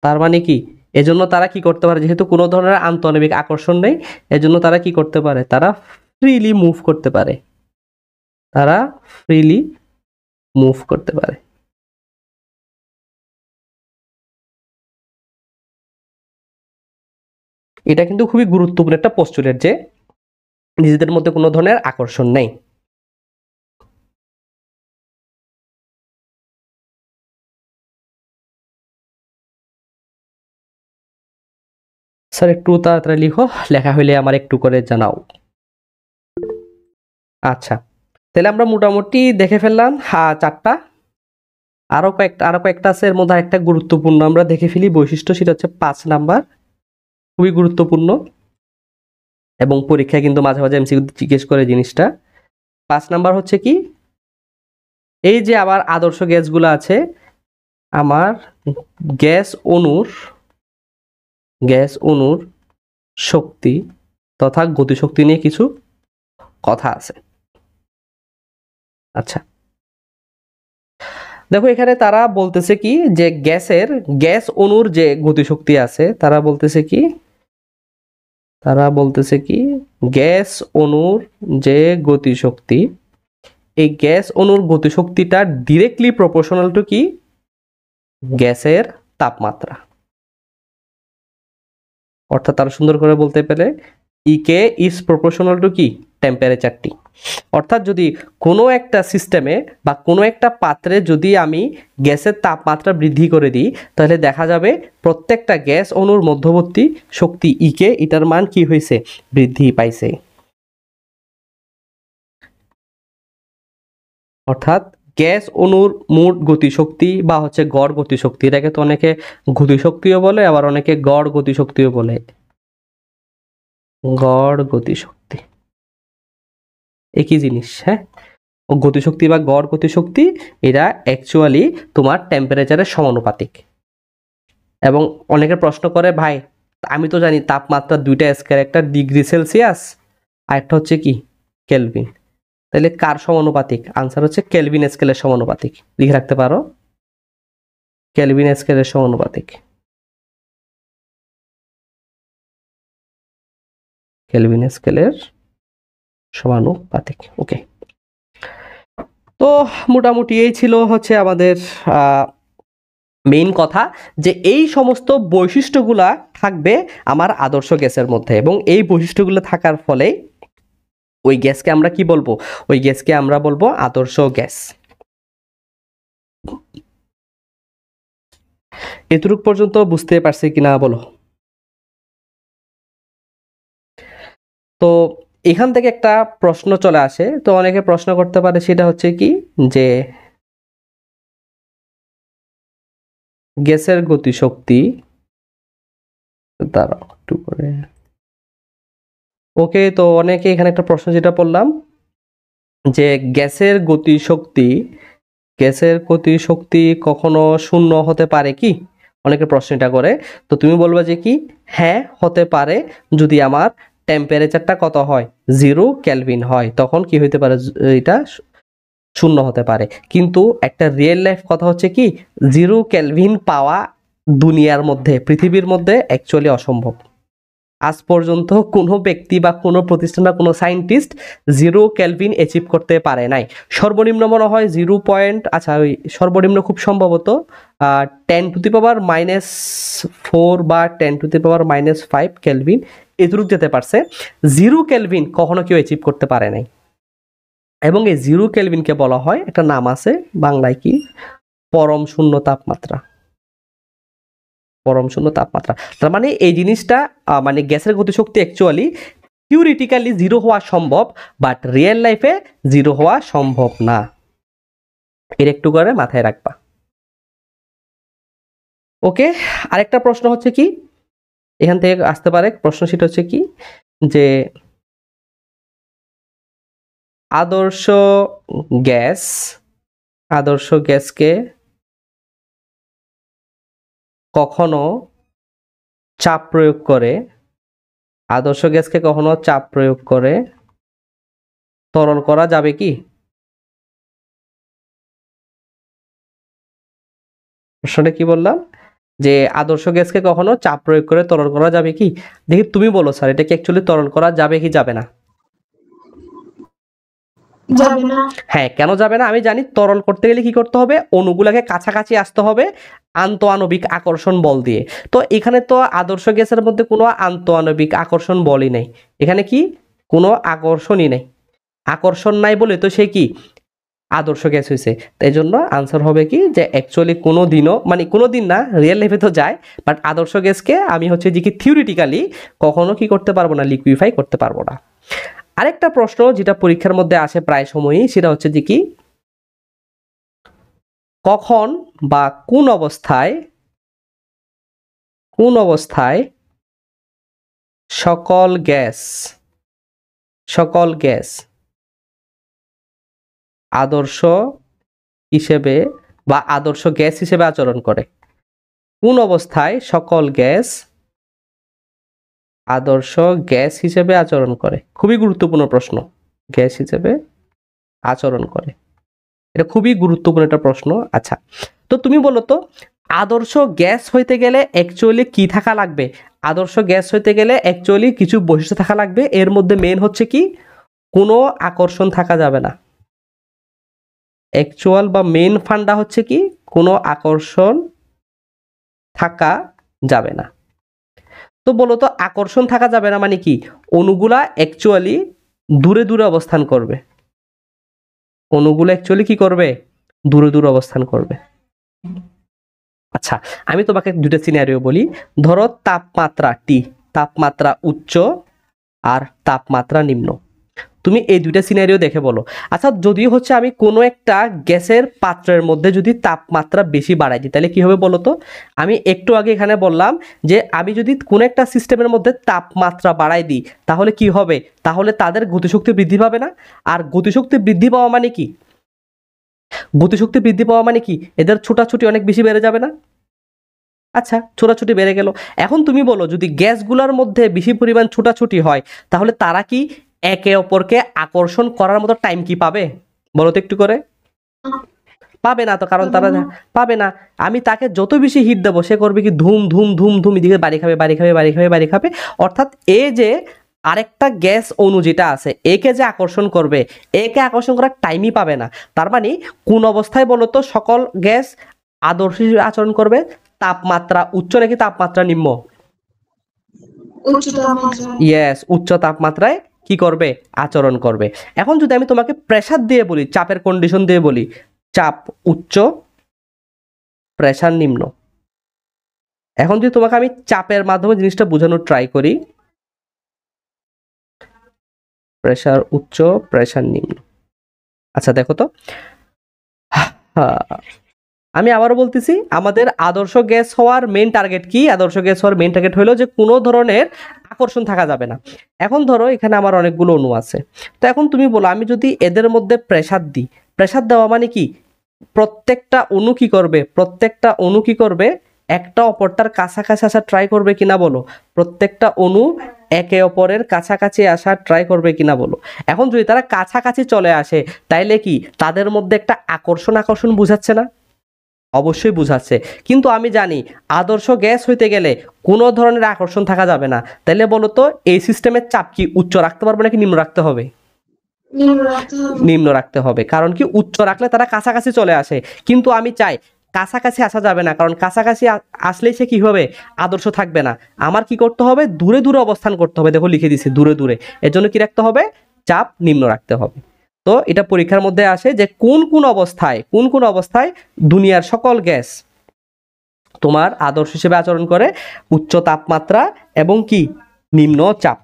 তার মানে কি, এজন্য তারা কি করতে পারে, যেহেতু কোনো ধরনের আন্তঃআণবিক আকর্ষণ নেই, এজন্য তারা কি করতে পারে, তারা ফ্রিলি মুভ করতে পারে, তারা ফ্রিলি মুভ করতে পারে। এটা কিন্তু খুবই গুরুত্বপূর্ণ একটা পোস্টুলেট যে নিজেদের মধ্যে কোনো ধরনের আকর্ষণ নেই। স্যার একটু তাড়াতাড়ি লিখো, লেখা হইলে আমার একটু করে জানাও। আচ্ছা, তাহলে আমরা মোটামুটি দেখে ফেললাম 4টা, আরো কয়েকটা আছে, এর মধ্যে একটা গুরুত্বপূর্ণ আমরা দেখে ফেলি বৈশিষ্ট্য, সেটা হচ্ছে 5 নাম্বার, খুবই গুরুত্বপূর্ণ এবং পরীক্ষায় কিন্তু মাঝে মাঝে এমসিকিউ জিজ্ঞেস করে জিনিসটা। 5 নাম্বার হচ্ছে কি, এই যে আবার আদর্শ গ্যাসগুলো আছে, আমার গ্যাস অণুর শক্তি তথা গতিশক্তি নিয়ে কিছু কথা আছে। আচ্ছা, দেখো এখানে তারা বলতেছে কি যে গ্যাস অণুর যে গতিশক্তি আছে, তারা বলতেছে কি গ্যাস অণুর যে গতিশক্তি, এই গ্যাস অণুর গতিশক্তিটা ডিরেক্টলি প্রপোর্শনাল টু কি, গ্যাসের তাপমাত্রা। অর্থাৎ তারা সুন্দর করে বলতে পেরে ইকে ইজ প্রপোর্শনাল টু কি, টেম্পারেচারটি। অর্থাৎ যদি কোনো একটা সিস্টেমে বা কোনো একটা পাত্রে যদি আমি গ্যাসের তাপমাত্রা বৃদ্ধি করে দিই, তাহলে দেখা যাবে প্রত্যেকটা গ্যাস অণুর মধ্যবর্তী শক্তি ইকে, এটার মান কি হয়েছে, বৃদ্ধি পাইছে। অর্থাৎ গ্যাস অণুর মোট গতিশক্তি বা হচ্ছে গড় গতিশক্তি, এটাকে তো অনেকে গতিশক্তিও বলে, আবার অনেকে গড় গতিশক্তিও বলে। গড় গতিশক্তি একই জিনিস, হ্যাঁ। গতিশক্তি বা গড় গতিশক্তি এরা অ্যাকচুয়ালি তোমার টেম্পারেচারের সমানুপাতিক। এবং অনেকে প্রশ্ন করে, ভাই আমি তো জানি তাপমাত্রা 2টা স্কেল, একটা ডিগ্রি সেলসিয়াস আর একটা হচ্ছে কি কেলভিন, তাহলে কার সমানুপাতিক, আনসার হচ্ছে কেলভিন স্কেলের সমানুপাতিক। লিখে রাখতে পারো, কেলভিন স্কেলের সমানুপাতিক, কেলভিন স্কেলের সমানুপাতিক। ওকে, তো মোটামুটি এই ছিল হচ্ছে আমাদের মেইন কথা, যে এই সমস্ত বৈশিষ্ট্যগুলা থাকবে আমার আদর্শ গ্যাসের মধ্যে, এবং এই বৈশিষ্ট্যগুলো থাকার ফলে ওই গ্যাসকে আমরা কি বলবো, ওই গ্যাসকে আমরা বলবো আদর্শ গ্যাস। এতটুকু পর্যন্ত বুঝতে পারছি কিনা বলো। তো এখান থেকে একটা প্রশ্ন চলে আসে, তো অনেকে প্রশ্ন করতে পারে, সেটা হচ্ছে কি যে গ্যাসের গতিশক্তি দ্বারা একটু করে, ওকে, তো অনেকে এখানে একটা প্রশ্ন যেটা পড়লাম যে গ্যাসের গতিশক্তি কখনো শূন্য হতে পারে কি, অনেকে প্রশ্নটা করে। তো তুমি বলবে যে কি, হ্যাঁ হতে পারে, যদি আমার টেম্পারেচারটা কত হয়, 0 কেলভিন হয়, তখন কি হইতে পারে, এটা শূন্য হতে পারে। কিন্তু একটা রিয়েল লাইফ কথা হচ্ছে কি, 0 কেলভিন পাওয়া দুনিয়ার মধ্যে, পৃথিবীর মধ্যে অ্যাকচুয়ালি অসম্ভব। আজ পর্যন্ত কোনো ব্যক্তি বা কোনো প্রতিষ্ঠান বা কোনো সায়েন্টিস্ট 0 কেলভিন অ্যাচিভ করতে পারে নাই। সর্বনিম্ন মনে হয় 0 পয়েন্ট, আচ্ছা ওই সর্বনিম্ন খুব সম্ভবত 10⁻⁴ বা 10⁻⁵ কেলভিন এতটুকু যেতে পারছে। 0 কেলভিন কখনো কেউ অ্যাচিভ করতে পারে নাই। এবং এই 0 কেলভিনকে বলা হয়, একটা নাম আছে বাংলায় কি, পরম শূন্য তাপমাত্রা। পরম শূন্য তাপমাত্রা, তার মানে এই জিনিসটা মানে গ্যাসের গতিশক্তি অ্যাকচুয়ালি থিওরিটিক্যালি 0 হওয়া সম্ভব, বাট রিয়েল লাইফে 0 হওয়া সম্ভব না। এর একটু করে মাথায় রাখবা। ওকে, আরেকটা প্রশ্ন হচ্ছে কি, এখান থেকে আসতে পারে প্রশ্ন, সেটা হচ্ছে কি যে আদর্শ গ্যাসকে কখনো চাপ প্রয়োগ করে, আদর্শ গ্যাসকে কখনো চাপ প্রয়োগ করে তরল করা যাবে কি? প্রশ্নটা কি বললাম, যে আদর্শ গ্যাসকে কখনো চাপ প্রয়োগ করে তরল করা যাবে কি? দেখি তুমি বলো স্যার, এটা কি অ্যাকচুয়ালি তরল করা যাবে কি যাবে না? যাবে না। হ্যাঁ, কেন যাবে না? আমি জানি তরল করতে গেলে কি করতে হবে, অণুগুলোকে কাছাকাছি আসতে হবে আন্তঃআণবিক আকর্ষণ বল দিয়ে। তো এখানে তো আদর্শ গ্যাসের মধ্যে কোনো আন্তঃআণবিক আকর্ষণ বলই নেই, এখানে কি কোনো আকর্ষণই নেই। আকর্ষণ নাই বলে তো সে কি আদর্শ গ্যাস হয়েছে। তাই জন্য আনসার হবে কি, যে অ্যাকচুয়ালি কোনো দিনও, মানে কোনো দিন না, রিয়েল লাইফে তো যায়, বাট আদর্শ গ্যাসকে আমি হচ্ছে যে কি থিওরিটিক্যালি কখনো কি করতে পারবো না, লিকুইফাই করতে পারবো না। আরেকটা প্রশ্ন যেটা পরীক্ষার মধ্যে আসে প্রায় সময়ই, সেটা হচ্ছে যে কি, কখন বা কোন অবস্থায় সকল গ্যাস আদর্শ হিসেবে বা আদর্শ গ্যাস হিসেবে আচরণ করে? কোন অবস্থায় সকল গ্যাস আদর্শ গ্যাস হিসেবে আচরণ করে? খুবই গুরুত্বপূর্ণ প্রশ্ন, গ্যাস হিসেবে আচরণ করে, এটা খুবই গুরুত্বপূর্ণ একটা প্রশ্ন। আচ্ছা, তো তুমি বলো তো, আদর্শ গ্যাস হইতে গেলে অ্যাকচুয়ালি কি থাকা লাগবে? আদর্শ গ্যাস হইতে গেলে অ্যাকচুয়ালি কিছু বৈশিষ্ট্য থাকা লাগবে, এর মধ্যে মেন হচ্ছে কি, কোনো আকর্ষণ থাকা যাবে না। অ্যাকচুয়াল বা মেন ফান্ডা হচ্ছে কি, কোনো আকর্ষণ থাকা যাবে না। তো বলো তো, আকর্ষণ থাকা যাবে না মানে কি? অণুগুলা অ্যাকচুয়ালি দূরে দূরে অবস্থান করবে, অণুগুলো অ্যাকচুয়ালি কি করবে, দূরে দূরে অবস্থান করবে। আচ্ছা, আমি তোমাকে দুটো সিনারিও বলি। ধরো তাপমাত্রা টি, তাপমাত্রা উচ্চ আর তাপমাত্রা নিম্ন, তুমি এই দুইটা সিনারিও দেখে বলো। আচ্ছা, যদি হচ্ছে আমি কোনো একটা গ্যাসের পাত্রের মধ্যে যদি তাপমাত্রা বেশি বাড়াই দিই, তাহলে কি হবে বলো তো? আমি একটু আগে এখানে বললাম যে আমি যদি কোনো একটা সিস্টেমের মধ্যে তাপমাত্রা বাড়াই দিই, তাহলে কি হবে? তাহলে তাদের গতিশক্তি বৃদ্ধি পাবে না? আর গতিশক্তি বৃদ্ধি পাওয়া মানে কি? গতিশক্তি বৃদ্ধি পাওয়া মানে কি, এদের ছোটাছুটি অনেক বেশি বেড়ে যাবে না? আচ্ছা, ছোটাছুটি বেড়ে গেল। এখন তুমি বলো, যদি গ্যাসগুলোর মধ্যে বেশি পরিমাণ ছোটাছুটি হয়, তাহলে তারা কি একে অপরকে আকর্ষণ করার মতো টাইম কি পাবে? বলো তো একটু করে। পাবে না তো, কারণ তারা পাবে না। আমি তাকে যত বেশি হিট দেবো, সে করবে কি, ধুম ধুম ধুম ধুম, এদিকে বাড়ি খাবে। অর্থাৎ এ যে আরেকটা গ্যাস অণু যেটা আছে, একে যে আকর্ষণ করবে, একে আকর্ষণ করার টাইমই পাবে না। তার মানে কোন অবস্থায় বলো তো সকল গ্যাস আদর্শ হিসেবে আচরণ করবে? তাপমাত্রা উচ্চ নাকি তাপমাত্রা নিম্ন? ইয়েস, উচ্চ তাপমাত্রায় কি করবে, আচরণ করবে। এখন যদি আমি তোমাকে প্রেসার দিয়ে বলি, চাপের কন্ডিশন দিয়ে বলি, চাপ উচ্চ, প্রেসার নিম্ন। এখন যদি তোমাকে আমি চাপের মাধ্যমে জিনিসটা বোঝানোর ট্রাই করি, প্রেসার উচ্চ, প্রেসার নিম্ন। আচ্ছা দেখো তো, আমি আবারও বলতেছি, আমাদের আদর্শ গ্যাস হওয়ার মেইন টার্গেট কি? আদর্শ গ্যাস হওয়ার মেইন টার্গেট হলো যে কোনো ধরনের আকর্ষণ থাকা যাবে না। এখন ধরো এখানে আমার অনেকগুলো অণু আছে, তো এখন তুমি বলো, আমি যদি এদের মধ্যে প্রেসার দিই, প্রেসার দেওয়া মানে কি, প্রত্যেকটা অণু কি করবে, একটা অপরটার কাছাকাছি আসা ট্রাই করবে কিনা বলো? প্রত্যেকটা অণু একে অপরের কাছাকাছি আসা ট্রাই করবে কিনা বলো? এখন যদি তারা কাছাকাছি চলে আসে, তাইলে কি তাদের মধ্যে একটা আকর্ষণ বোঝাচ্ছে না? অবশ্যই বুঝাচ্ছে, কিন্তু আমি জানি আদর্শ গ্যাস হইতে গেলে কোনো ধরনের আকর্ষণ থাকা যাবে না। তাহলে বলো তো এই সিস্টেমের চাপ কি উচ্চ রাখতে পারবো নাকি নিম্ন রাখতে হবে? নিম্ন রাখতে হবে, কারণ কি উচ্চ রাখলে তারা কাছাকাছি চলে আসে, কিন্তু আমি চাই কাছাকাছি আসা যাবে না, কারণ কাছাকাছি আসলেই সে কি হবে, আদর্শ থাকবে না। আমার কি করতে হবে, দূরে দূরে অবস্থান করতে হবে। দেখো লিখে দিছি দূরে দূরে, এর জন্য কি রাখতে হবে, চাপ নিম্ন রাখতে হবে। তো এটা পরীক্ষার মধ্যে আসে যে কোন কোন অবস্থায় দুনিয়ার সকল গ্যাস তোমার আদর্শ হিসেবে আচরণ করে, উচ্চ তাপমাত্রা এবং কি নিম্ন চাপ।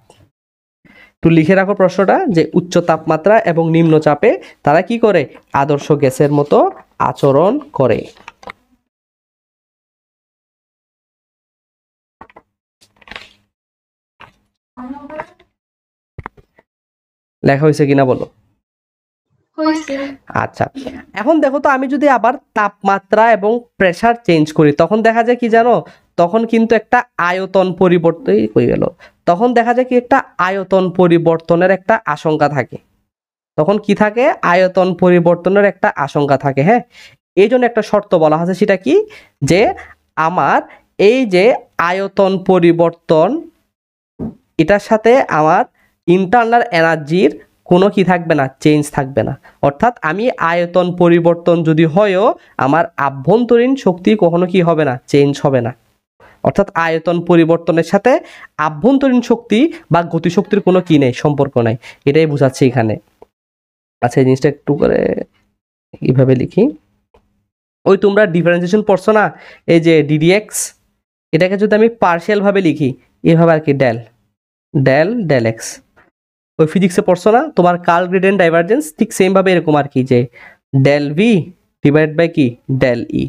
তো লিখে রাখো প্রশ্নটা, যে উচ্চ তাপমাত্রা এবং নিম্ন চাপে তারা কি করে, আদর্শ গ্যাসের মতো আচরণ করে। লেখা হয়েছে কিনা বলো? আচ্ছা, এখন দেখো তো আমি যদি আবার তাপমাত্রা এবং প্রেসার চেঞ্জ করি, তখন দেখা যায় কি জানো, তখন কিন্তু একটা আয়তন পরিবর্তন হয়ে গেল। তখন দেখা যায় কি একটা আয়তন পরিবর্তনের একটা আশঙ্কা থাকে। তখন কি থাকে, আয়তন পরিবর্তনের একটা আশঙ্কা থাকে। হ্যাঁ, এই জন্য একটা শর্ত বলা হয়েছে, সেটা কি, যে আমার এই যে আয়তন পরিবর্তন, এটার সাথে আমার ইন্টারনাল এনার্জির কোনো কি থাকবে না, চেঞ্জ থাকবে না। অর্থাৎ আমি আয়তন পরিবর্তন যদি হয়ও, আমার আভ্যন্তরীণ শক্তি কখনো কি হবে না, চেঞ্জ হবে না। অর্থাৎ আয়তন পরিবর্তনের সাথে আভ্যন্তরীণ শক্তি বা গতিশক্তির কোনো কি নেই, সম্পর্ক নাই। এটাই বোঝাচ্ছে এখানে। আচ্ছা, এই জিনিসটা একটু করে এইভাবে লিখি। ওই তোমরা ডিফারেন্সিয়েশন পড়ছো না, এই যে ডিডিএক্স, এটাকে যদি আমি পার্শিয়াল ভাবে লিখি এভাবে আর কি, ডেল ডেল ডেল এক্স, ওই ফিজিক্সে পড়ছো না তোমার কার্ল গ্রেডিয়েন্ট ডাইভারজেন্স, ঠিক সেম ভাবে এরকম আর কি, যে ডেল ভি ডিভাইড বাই কি ডেল ই,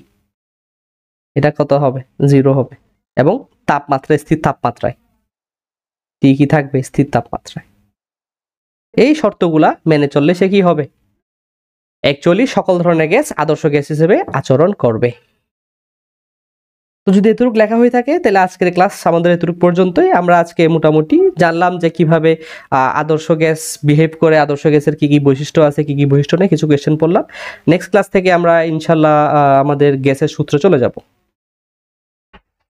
এটা কত হবে, 0 হবে। এবং তাপমাত্রায়, স্থির তাপমাত্রায় কি থাকবে, স্থির তাপমাত্রায়। এই শর্তগুলা মেনে চললে সে কি হবে, অ্যাকচুয়ালি সকল ধরনের গ্যাস আদর্শ গ্যাস হিসেবে আচরণ করবে। তো যদি এতটুকু লেখা হয়ে থাকে, তাহলে আজকের ক্লাস আমাদের এতটুকু পর্যন্তই। আমরা আজকে মোটামুটি জানলাম যে কিভাবে আদর্শ গ্যাস বিহেভ করে, আদর্শ গ্যাসের কি কি বৈশিষ্ট্য আছে, কি কি বৈশিষ্ট্য নেই, কিছু কোয়েশ্চেন পড়লাম। নেক্সট ক্লাস থেকে আমরা ইনশাল্লাহ আমাদের গ্যাসের সূত্র চলে যাব।